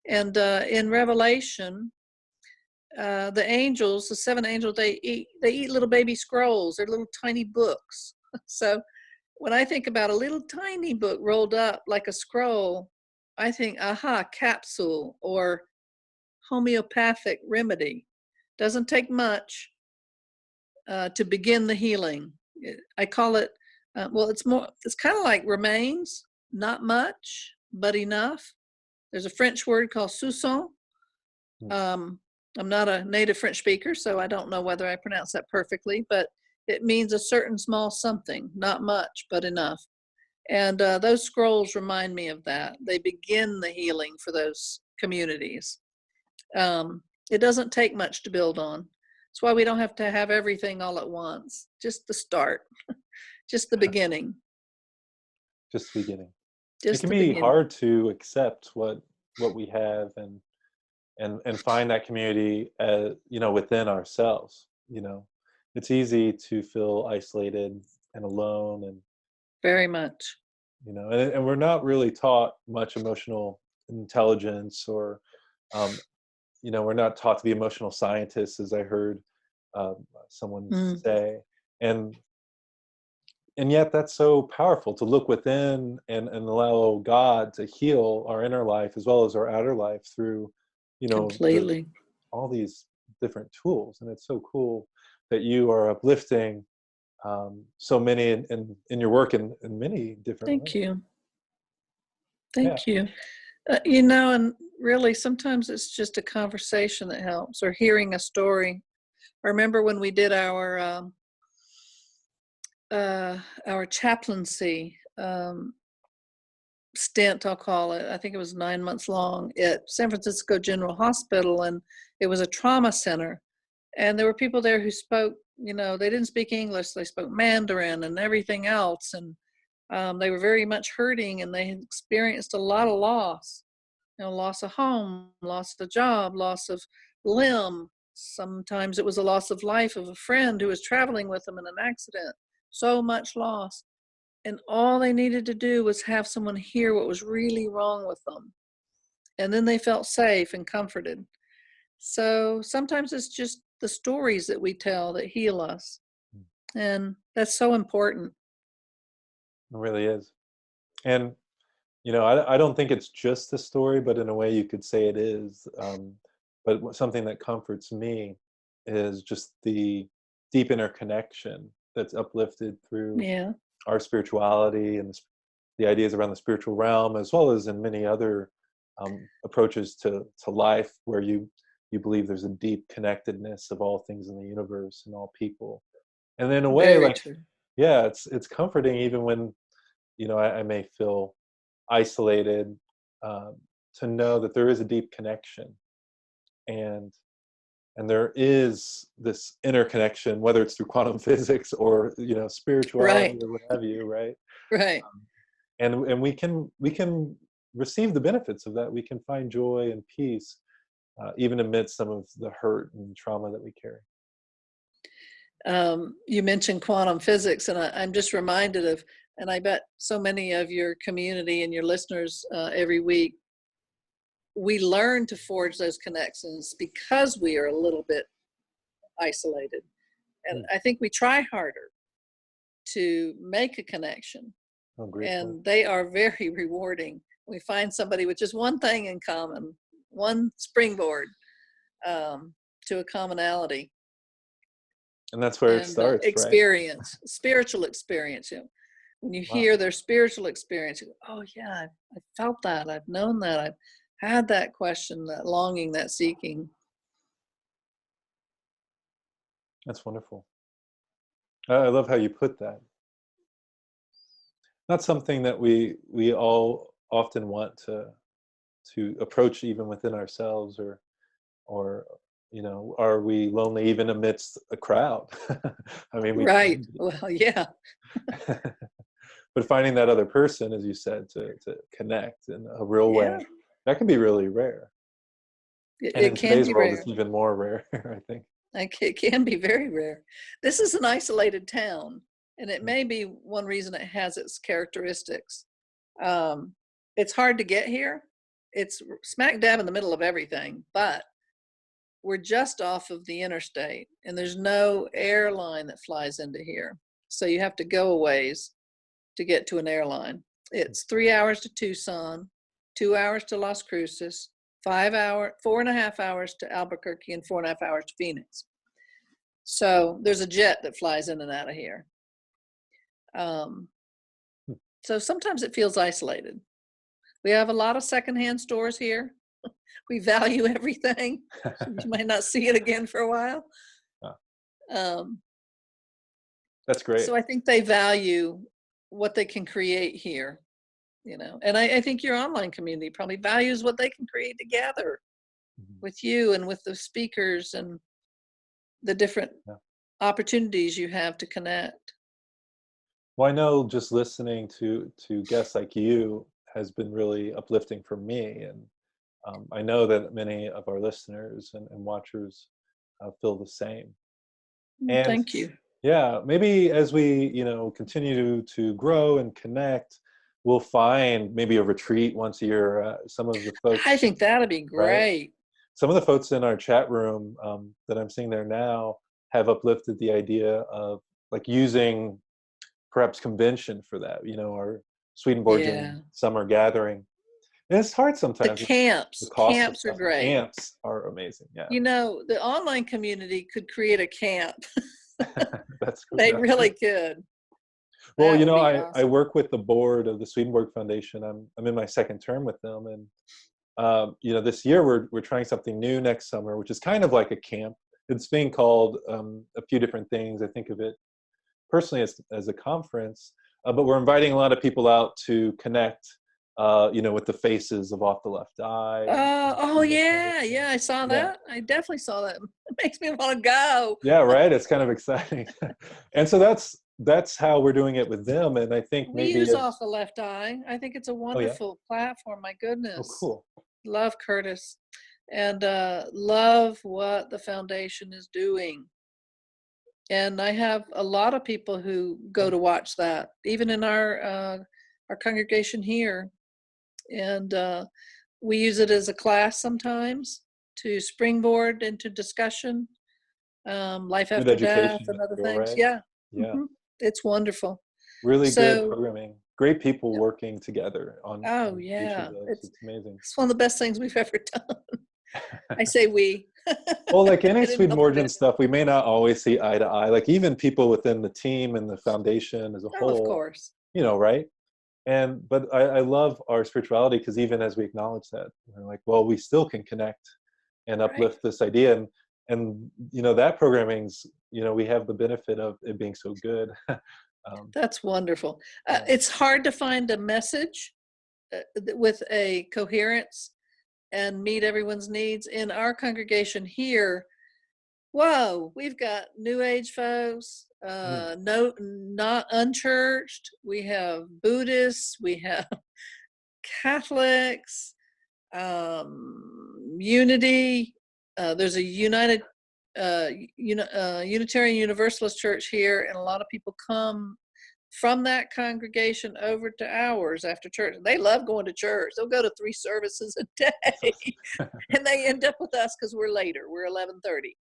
And in Revelation, the angels, the 7 angels, they eat little baby scrolls. They're little tiny books. So when I think about a little tiny book rolled up like a scroll, I think, aha, capsule or homeopathic remedy. Doesn't take much to begin the healing. I call it, it's kind of like remains, not much, but enough. There's a French word called soupçon. I'm not a native French speaker, so I don't know whether I pronounce that perfectly, but it means a certain small something, not much, but enough. And those scrolls remind me of that. They begin the healing for those communities. It doesn't take much to build on. That's why we don't have to have everything all at once. Just the start, just the beginning. Just the beginning. Just it can be hard to accept what we have and find that community, you know, within ourselves. You know, it's easy to feel isolated and alone, and very much. You know, and we're not really taught much emotional intelligence, or you know, we're not taught to be emotional scientists, as I heard someone say, and yet that's so powerful to look within and allow God to heal our inner life as well as our outer life through, you know, completely all these different tools. And it's so cool that you are uplifting so many in your work in many different ways. Thank you. You know, and really sometimes it's just a conversation that helps, or hearing a story. I remember when we did our chaplaincy stint, I'll call it. I think it was 9 months long at San Francisco General Hospital, and it was a trauma center. And there were people there who spoke, you know, they didn't speak English, they spoke Mandarin and everything else. And they were very much hurting, and they had experienced a lot of loss. You know, loss of home, loss of job, loss of limb. Sometimes it was a loss of life of a friend who was traveling with them in an accident. So much loss. And all they needed to do was have someone hear what was really wrong with them. And then they felt safe and comforted. So sometimes it's just the stories that we tell that heal us. And that's so important. It really is. And, you know, I don't think it's just a story, but in a way you could say it is. But something that comforts me is just the deep interconnection that's uplifted through our spirituality and the ideas around the spiritual realm, as well as in many other approaches to life, where you believe there's a deep connectedness of all things in the universe and all people. And in a way, very like, true. Yeah, it's comforting even when, you know, I may feel isolated, to know that there is a deep connection, and there is this interconnection, whether it's through quantum physics or, you know, spirituality or what have you, right? Right. And we can receive the benefits of that. We can find joy and peace, even amidst some of the hurt and trauma that we carry. You mentioned quantum physics, and I'm just reminded of, and I bet so many of your community and your listeners every week we learn to forge those connections because we are a little bit isolated. And I think we try harder to make a connection. Oh, great And point. they are very rewarding. We find somebody with just one thing in common, one springboard to a commonality. And that's where it And starts, right? experience, spiritual experience. You know, when you Wow. hear their spiritual experience, you go, oh yeah, I felt that, I've known that, I've had that question, that longing, that seeking. That's wonderful. I love how you put that. Not something that we all often want to approach even within ourselves, or are we lonely even amidst a crowd? I mean, we Right. can be. Well, yeah, But finding that other person, as you said, to connect in a real way, yeah, that can be really rare. And it in can today's be world, rare. it's even more rare, I think. Like, it can be very rare. This is an isolated town, and it Mm. may be one reason it has its characteristics. Um, it's hard to get here. It's smack dab in the middle of everything, but we're just off of the interstate, and there's no airline that flies into here. So you have to go a ways to get to an airline. It's 3 hours to Tucson, 2 hours to Las Cruces, 4.5 hours to Albuquerque, and 4.5 hours to Phoenix. So there's a jet that flies in and out of here. So sometimes it feels isolated. We have a lot of secondhand stores here. We value everything. So you might not see it again for a while. Wow, Um, that's great. so I think they value what they can create here, and I think your online community probably values what they can create together Mhm. with you and with the speakers and the different Yeah. opportunities you have to connect. Well, I know just listening to guests like you has been really uplifting for me, and I know that many of our listeners and watchers feel the same. And Thank you. yeah, maybe as we continue to grow and connect, we'll find maybe a retreat once a year. Some of the I folks, think that'd be right? great. Some of the folks in our chat room that I'm seeing there now have uplifted the idea of like using perhaps convention for that. Our Swedenborgian Yeah. summer gathering. And it's hard The sometimes. The camps. cost of Camps are stuff. great. Camps are amazing. Yeah, The online community could create a camp. that's They that's really great. could. Well, That would be I awesome. work with the board of the Swedenborg Foundation. I'm in my second term with them, and this year we're trying something new next summer, which is kind of like a camp. It's being called a few different things. I think of it personally as a conference, but we're inviting a lot of people out to connect, with the faces of Off the Left Eye and the Oh Swedenborg yeah, Foundation. yeah. I saw Yeah, that. I definitely saw that. It makes me want to go. yeah, right. It's kind of exciting, and so that's how we're doing it with them. And I think We maybe use Off as the Left Eye. I think it's a oh yeah, wonderful platform. My oh goodness. cool. Love Curtis, and love what the foundation is doing. And I have a lot of people who go to watch that, even in our congregation here. And we use it as a class sometimes to springboard into discussion, life Good after death education and other material, things. right? Yeah, Yeah. it's wonderful. Really good So, programming. Great people working together oh on each of yeah, those. It's amazing. it's one of the best things we've ever done. I say we. Well, like any I didn't know what Swedenborgian it is. stuff, we may not always see eye to eye. Like even people within the team and the foundation as a Oh, of whole, course. right? But I love our spirituality because even as we acknowledge that, we're like, well, we still can connect and Right. uplift this idea. And that programming's, we have the benefit of it being so good. That's wonderful. Yeah. It's hard to find a message with a coherence and meet everyone's needs. In our congregation here, whoa, we've got New Age folks, Mm. no, not unchurched. We have Buddhists, we have Catholics, Unity. There's a Unitarian Universalist church here, and a lot of people come from that congregation over to ours after church. They love going to church. They'll go to 3 services a day, and they end up with us because we're later. We're 11:30.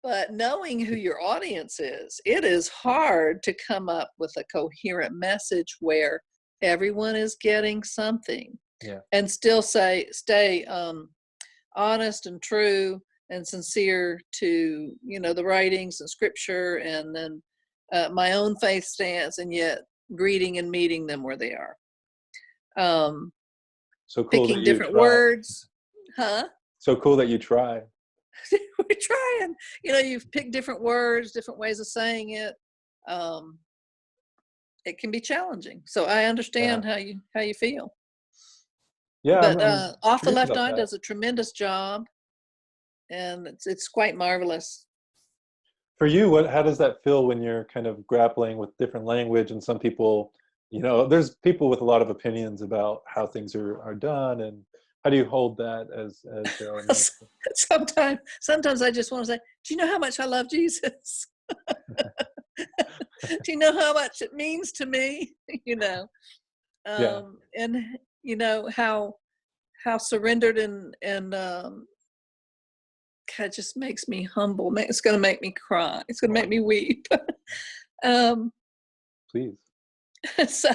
But knowing who your audience is, it is hard to come up with a coherent message where everyone is getting something, and still stay honest and true and sincere to, the writings and scripture, and then my own faith stance, and yet greeting and meeting them where they are. So cool picking that different you try. words. So cool that you try. We're trying. You've picked different words, different ways of saying it. It can be challenging. So I understand how you feel. Yeah, But I'm Off the curious Left about Eye that. does a tremendous job, and it's quite marvelous. For you, how does that feel when you're kind of grappling with different language, and some people, there's people with a lot of opinions about how things are done, and how do you hold that as Sometimes I just want to say, do you know how much I love Jesus? Do you know how much it means to me? And how surrendered and God, just makes me humble. It's going to make me cry. It's going to make me weep. Please. So,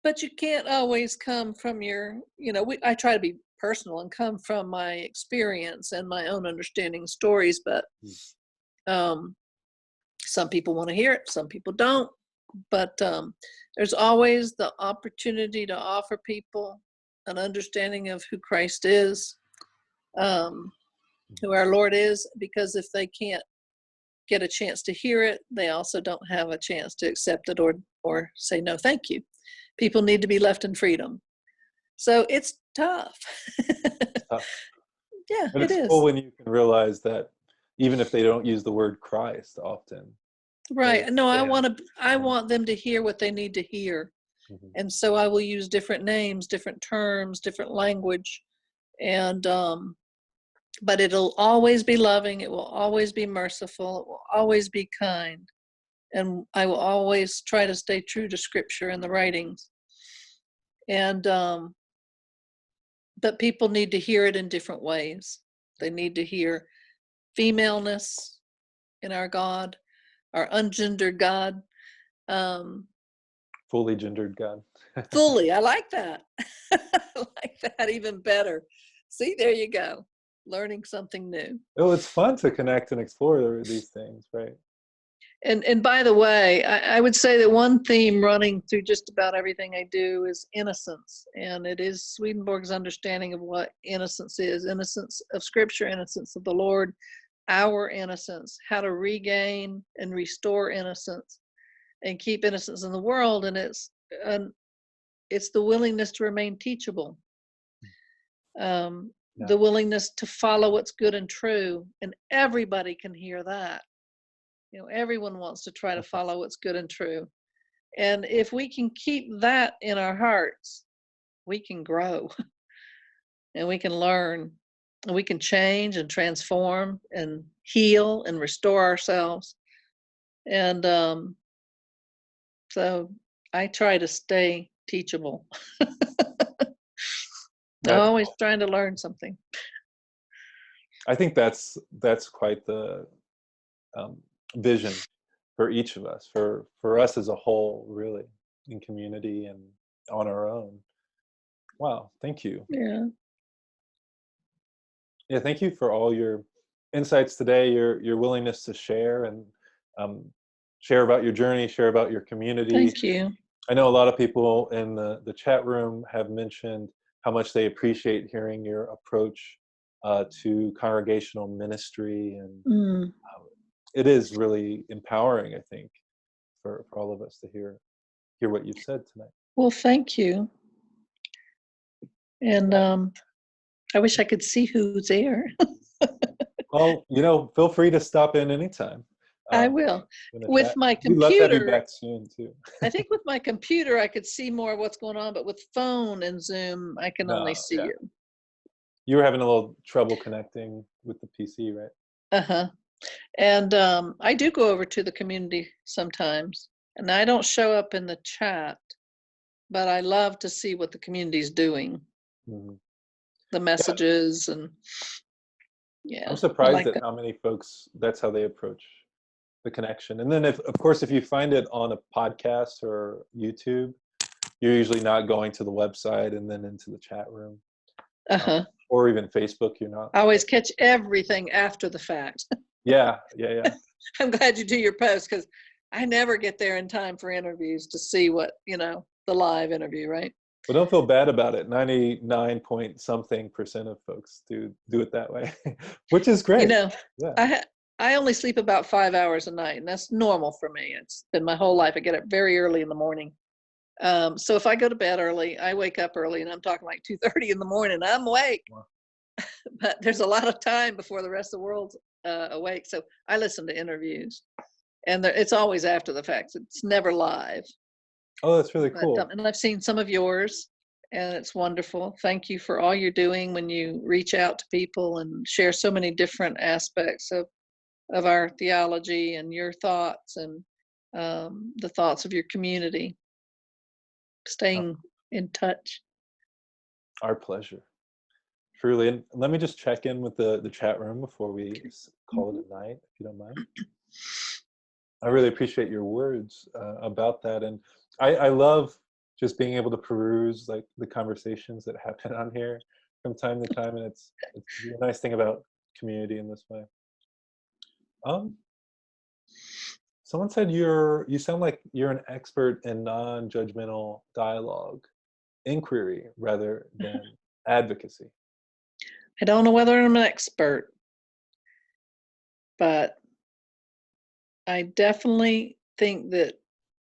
but you can't always come from I try to be personal and come from my experience and my own understanding stories, but some people want to hear it, some people don't. But there's always the opportunity to offer people an understanding of who Christ is, who our Lord is, because if they can't get a chance to hear it, they also don't have a chance to accept it or say no thank you. People need to be left in freedom. So it's tough. Yeah, but it's it is. cool when you can realize that even if they don't use the word Christ often. Right. No, I want them to hear what they need to hear. Mm-hmm. And so I will use different names, different terms, different language. And but it'll always be loving, it will always be merciful, it will always be kind. And I will always try to stay true to scripture and the writings. And but people need to hear it in different ways. They need to hear femaleness in our God, our ungendered God. Fully gendered God. Fully, I like that. I like that even better. See, there you go. Learning something new. Oh, it's fun to connect and explore these things, right? And by the way, I would say that one theme running through just about everything I do is innocence. And it is Swedenborg's understanding of what innocence is. Innocence of Scripture, innocence of the Lord, our innocence, how to regain and restore innocence and keep innocence in the world. And it's the willingness to remain teachable. The willingness to follow what's good and true. And everybody can hear that. Everyone wants to try to follow what's good and true. And if we can keep that in our hearts, we can grow and we can learn and we can change and transform and heal and restore ourselves. And so I try to stay teachable. I'm always trying to learn something. I think that's quite the vision for each of us, for us as a whole, really, in community and on our own. Wow, thank you. Yeah, thank you for all your insights today, your willingness to share and share about your journey, share about your community. Thank you. I know a lot of people in the chat room have mentioned how much they appreciate hearing your approach to congregational ministry, and it is really empowering, I think, for all of us to hear what you've said tonight. Well, thank you. And I wish I could see who's there. Well, feel free to stop in anytime. I will. With my computer. We'd love to have you back soon, too. I think with my computer, I could see more of what's going on, but with phone and Zoom, I can only see you. You were having a little trouble connecting with the PC, right? Uh-huh. And I do go over to the community sometimes. And I don't show up in the chat, but I love to see what the community's doing. Mm-hmm. The messages and I'm surprised at how many folks, that's how they approach the connection. And then, of course, if you find it on a podcast or YouTube, you're usually not going to the website and then into the chat room. Or even Facebook, you're not. I always catch everything after the fact. Yeah. I'm glad you do your post, because I never get there in time for interviews to see what, the live interview, right? But don't feel bad about it. 99 point something% of folks do it that way, which is great. I only sleep about 5 hours a night, and that's normal for me. It's been my whole life. I get up very early in the morning. So if I go to bed early, I wake up early, and I'm talking like 2:30 in the morning. I'm awake. Wow. But there's a lot of time before the rest of the world's awake. So I listen to interviews, and it's always after the fact. It's never live. Oh, that's really cool. And I've seen some of yours, and it's wonderful. Thank you for all you're doing when you reach out to people and share so many different aspects of our theology and your thoughts and the thoughts of your community. Staying in touch. Our pleasure. Truly. And let me just check in with the chat room before we call it a night, if you don't mind. I really appreciate your words about that. And I love just being able to peruse like the conversations that happen on here from time to time. And it's a nice thing about community in this way. Someone said you sound like you're an expert in non-judgmental dialogue, inquiry rather than advocacy. I don't know whether I'm an expert, but I definitely think that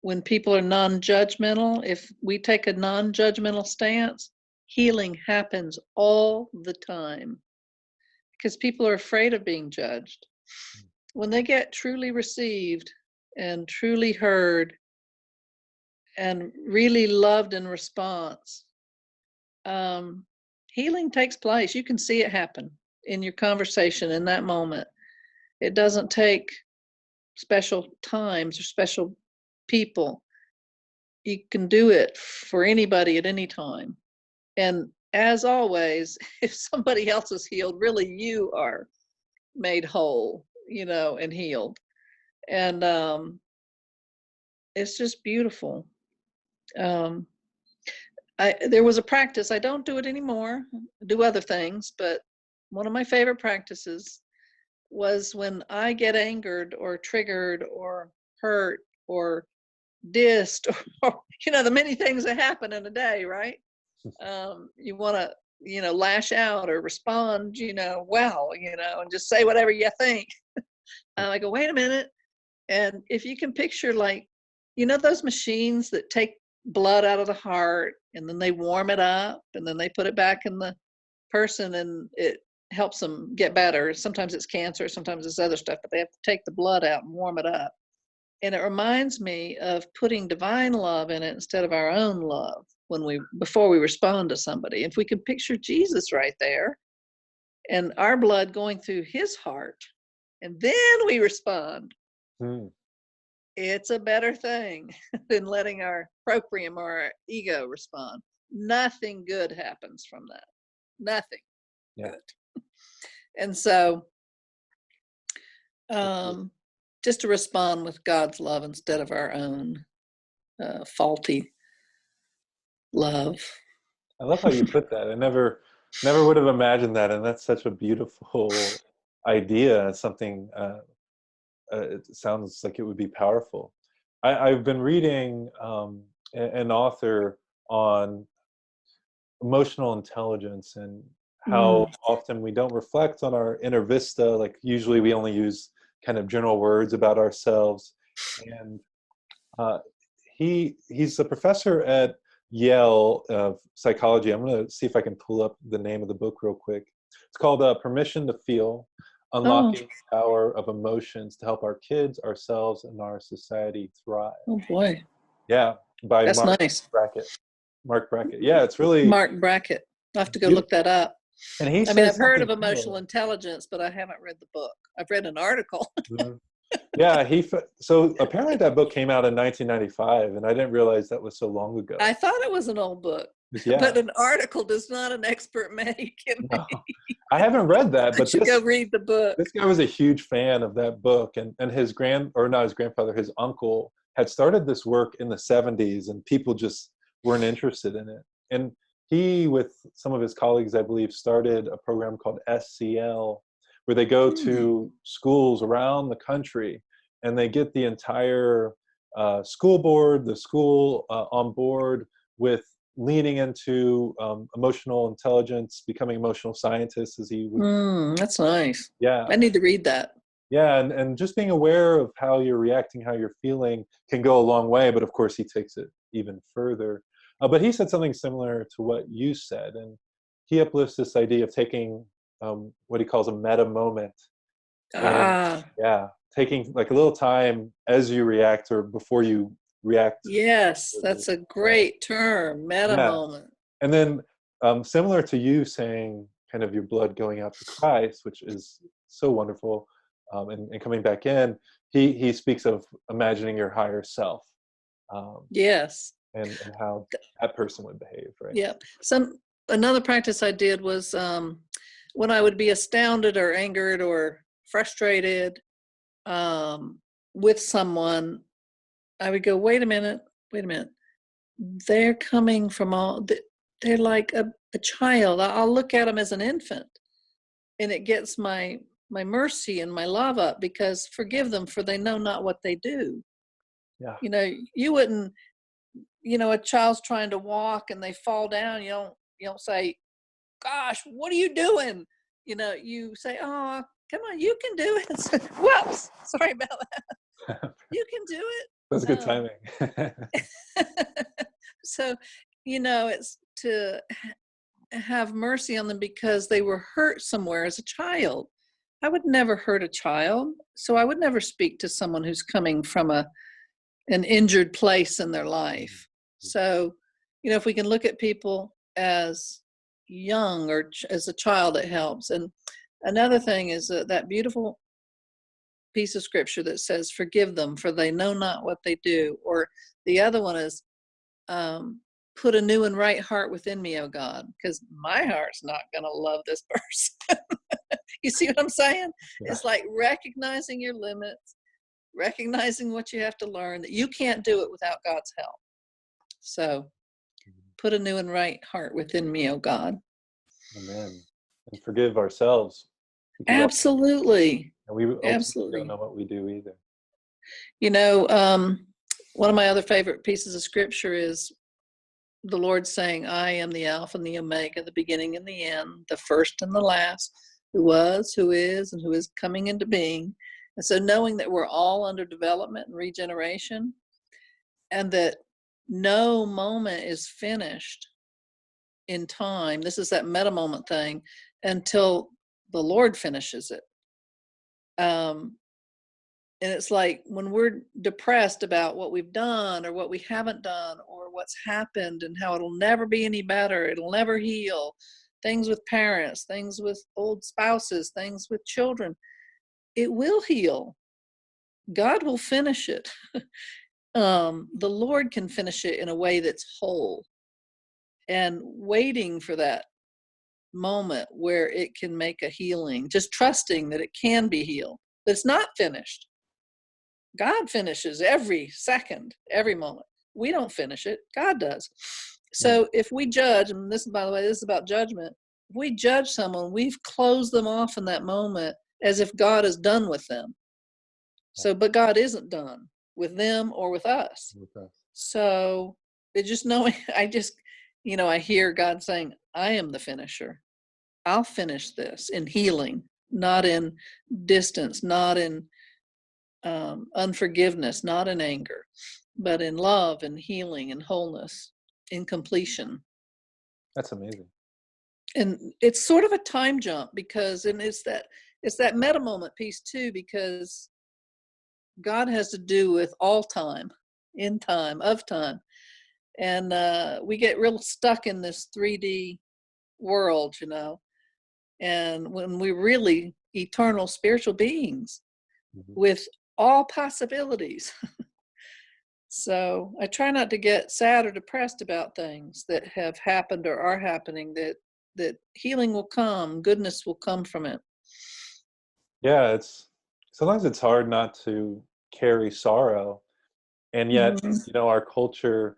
when people are non-judgmental, if we take a non-judgmental stance, healing happens all the time, because people are afraid of being judged. When they get truly received and truly heard and really loved in response, healing takes place. You can see it happen in your conversation in that moment. It doesn't take special times or special people. You can do it for anybody at any time. And as always, if somebody else is healed, really you are made whole, and healed. And it's just beautiful. There was a practice, I don't do it anymore, I do other things, but one of my favorite practices was when I get angered or triggered or hurt or dissed, or the many things that happen in a day, right? You want to, lash out or respond, and just say whatever you think. I go, wait a minute. And if you can picture, like, those machines that take blood out of the heart and then they warm it up and then they put it back in the person and it helps them get better. Sometimes it's cancer, sometimes it's other stuff, but they have to take the blood out and warm it up. And it reminds me of putting divine love in it instead of our own love before we respond to somebody. If we can picture Jesus right there and our blood going through his heart, and then we respond, it's a better thing than letting our proprium or our ego respond. Nothing good happens from that. Nothing good. And so just to respond with God's love instead of our own faulty love. I love how you put that. I never would have imagined that, and that's such a beautiful idea. Something it sounds like it would be powerful. I've been reading an author on emotional intelligence and how often we don't reflect on our inner vista. Like usually we only use kind of general words about ourselves. And he's a professor at Yale of psychology. I'm going to see if I can pull up the name of the book real quick. It's called Permission to Feel, Unlocking the Power of Emotions to Help Our Kids, Ourselves, and Our Society Thrive. Oh boy. Yeah, by That's nice. Mark Brackett. Yeah, it's really... Mark Brackett. I'll have to go look that up. And I've heard of emotional intelligence, but I haven't read the book. I've read an article. Yeah, so apparently that book came out in 1995, and I didn't realize that was so long ago. I thought it was an old book, Yeah, but an article does not an expert make. no, I haven't read that, I but should go read the book. this guy was a huge fan of that book, and or not his grandfather, his uncle had started this work in the 70s, and people just weren't interested in it. And he, with some of his colleagues, I believe, started a program called SCL, where they go to schools around the country and they get the entire school board, the school on board with leaning into emotional intelligence, becoming emotional scientists, as he would. That's nice. Yeah. I need to read that. Yeah, and just being aware of how you're reacting, how you're feeling can go a long way, but of course he takes it even further. But he said something similar to what you said, and he uplifts this idea of taking what he calls a meta moment. And yeah, taking like a little time as you react or before you react. Yes, that's a great term, meta moment. And then similar to you saying kind of your blood going out to Christ, which is so wonderful, and coming back in, he speaks of imagining your higher self. Yes. And how that person would behave, right? Yeah. Another practice I did was when I would be astounded or angered or frustrated with someone, I would go, wait a minute. They're coming from they're like a child. I'll look at them as an infant, and it gets my mercy and my love up, because forgive them, for they know not what they do. Yeah. You wouldn't, a child's trying to walk and they fall down. You don't say, gosh, what are you doing? You say, oh, come on, you can do it. Whoops, sorry about that. You can do it. That's good timing. So, it's to have mercy on them because they were hurt somewhere as a child. I would never hurt a child, so I would never speak to someone who's coming from an injured place in their life. So, if we can look at people as young or as a child, it helps. And another thing is that beautiful piece of scripture that says, forgive them, for they know not what they do. Or the other one is, put a new and right heart within me, oh God, because my heart's not going to love this person. You see what I'm saying? Yeah. It's like recognizing your limits, recognizing what you have to learn, that you can't do it without God's help. So put a new and right heart within me, oh God. Amen. And forgive ourselves. Absolutely. And we absolutely don't know what we do either. One of my other favorite pieces of scripture is the Lord saying, I am the Alpha and the Omega, the beginning and the end, the first and the last, who was, who is, and who is coming into being. And so knowing that we're all under development and regeneration, and that no moment is finished in time, this is that meta moment thing, until the Lord finishes it. And it's like when we're depressed about what we've done or what we haven't done or what's happened and how it'll never be any better, it'll never heal, things with parents, things with old spouses, things with children, it will heal. God will finish it. The Lord can finish it in a way that's whole. And waiting for that moment where it can make a healing, just trusting that it can be healed, but it's not finished. God finishes every second, every moment. We don't finish it. God does. So if we judge, and this, by the way, this is about judgment. If we judge someone, we've closed them off in that moment as if God is done with them. So, but God isn't done with them or with us. So it's just knowing, I hear God saying, I am the finisher. I'll finish this in healing, not in distance, not in unforgiveness, not in anger, but in love and healing and wholeness, in completion. That's amazing. And it's sort of a time jump because, and it's that meta moment piece too, because God has to do with all time, in time, of time. And we get real stuck in this 3D world, and when we're really eternal spiritual beings with all possibilities. So I try not to get sad or depressed about things that have happened or are happening, that healing will come, goodness will come from it. Yeah, sometimes it's hard not to carry sorrow, and yet, Mhm. our culture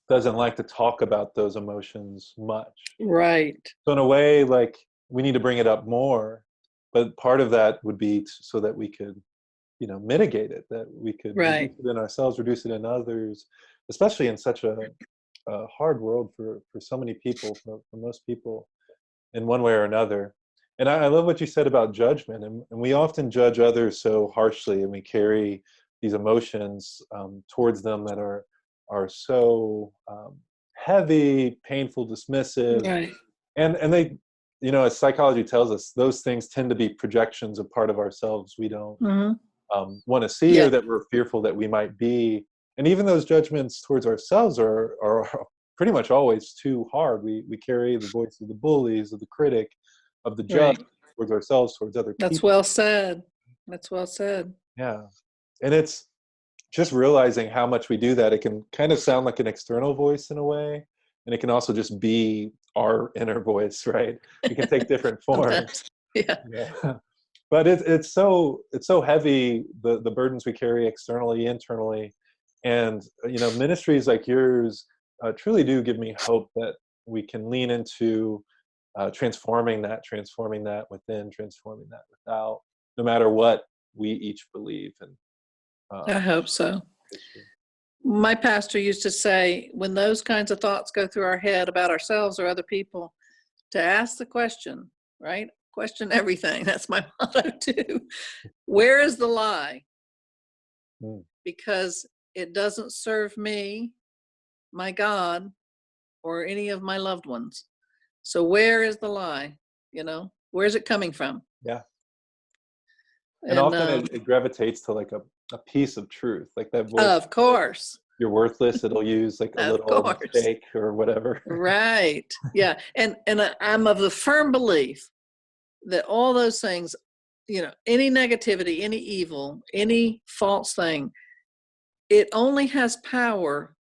doesn't like to talk about those emotions much. Right, So in a way, like, we need to bring it up more, but part of that would be so that we could, mitigate it, that we could reduce right. it in ourselves, reduce it in others, especially in such a hard world for so many people, for most people, in one way or another. And I love what you said about judgment, and we often judge others so harshly, and we carry these emotions towards them that are so heavy, painful, dismissive, Right. and they, as psychology tells us, those things tend to be projections of part of ourselves we don't Hmm. want to see, Yeah. or that we're fearful that we might be. And even those judgments towards ourselves are pretty much always too hard. We carry the voice of the bullies, of the critic, of the judge, Right. towards ourselves, towards other That's people. well said. That's well said. Yeah. And it's just realizing how much we do that. It can kind of sound like an external voice in a way, and it can also just be our inner voice, right? It can take different forms. Sometimes. Yeah. Yeah. But it's so heavy, the burdens we carry externally, internally, and ministries like yours truly do give me hope that we can lean into transforming that within, transforming that without, no matter what we each believe and I um, hope so. history. My pastor used to say, when those kinds of thoughts go through our head about ourselves or other people, to ask the question, right? Question everything. That's my motto too. Where is the lie? Mm, Because it doesn't serve me, my God, or any of my loved ones. So where is the lie? Where's it coming from? yeah, and And often it gravitates to like a piece of truth, like that voice of course, you're worthless. It'll use like a of little course, mistake or whatever. right, yeah. And I'm of the firm belief that all those things, any negativity, any evil, any false thing, it only has power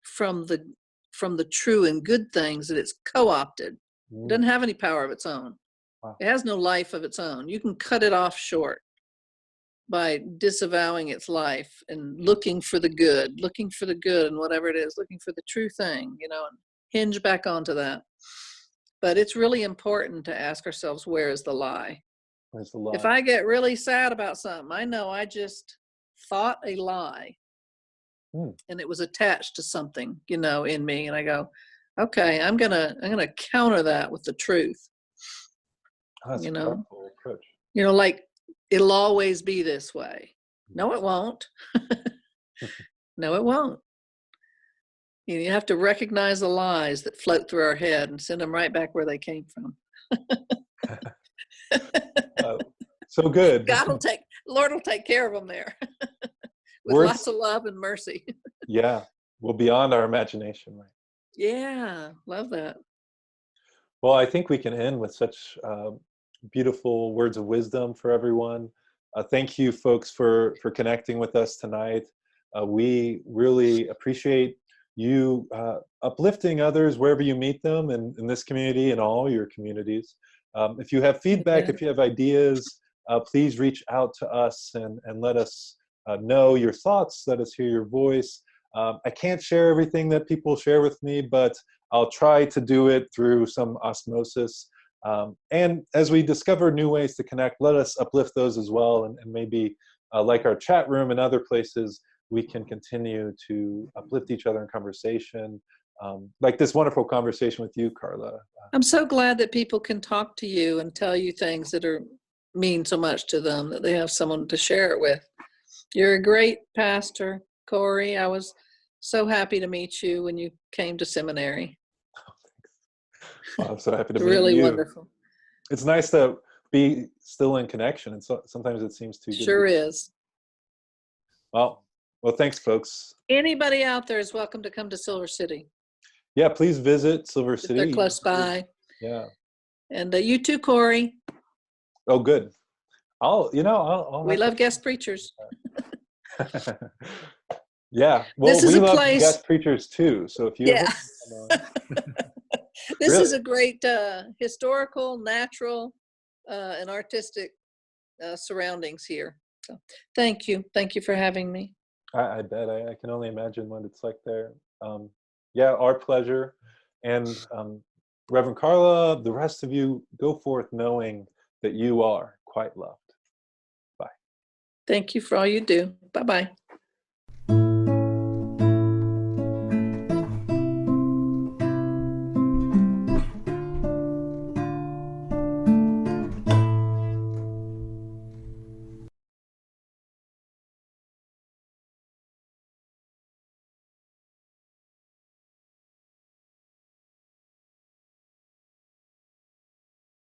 from the true and good things that it's co-opted. It Mm, doesn't have any power of its own. wow. It has no life of its own. You can cut it off short by disavowing its life and looking for the good and whatever it is, looking for the true thing, and hinge back onto that. But it's really important to ask ourselves, where is the lie? There's a If lot. I get really sad about something, I know I just thought a lie Mm, and it was attached to something, in me. And I go, okay, I'm gonna counter that with the truth, that's you a know, powerful approach. like it'll always be this way. No, it won't. No, it won't. You have to recognize the lies that float through our head and send them right back where they came from. uh, so good. Lord will take care of them there with lots Words, of love and mercy. yeah, well, beyond our imagination, right? Yeah, love that. Well, I think we can end with such beautiful words of wisdom for everyone. Thank you, folks, for connecting with us tonight. We really appreciate you uplifting others wherever you meet them, in this community and all your communities. If you have feedback, Amen. if you have ideas, please reach out to us and let us know your thoughts. Let us hear your voice. I can't share everything that people share with me, but I'll try to do it through some osmosis. And as we discover new ways to connect, let us uplift those as well. And maybe like our chat room and other places, we can continue to uplift each other in conversation. Like this wonderful conversation with you, Carla. I'm so glad that people can talk to you and tell you things that mean so much to them, that they have someone to share it with. You're a great pastor, Cory. I was so happy to meet you when you came to seminary. Well, I'm so happy to meet Really you. wonderful. It's nice to be still in connection, and so sometimes it seems too good to Sure be. is. Well, thanks, folks. Anybody out there is welcome to come to Silver City Yeah, please visit Silver if they're City. close by. Yeah. And you too, Cory. Oh, good. I'll We have to. love guest preachers. Yeah, well, This is we a love place, guest preachers too. So if you ever yeah. come on, This is really, a great historical, natural, and artistic surroundings here. So thank you. Thank you for having me. I bet I can only imagine what it's like there. Yeah, our pleasure. And Reverend Carla, the rest of you, go forth knowing that you are quite loved. Bye. Thank you for all you do. Bye-bye.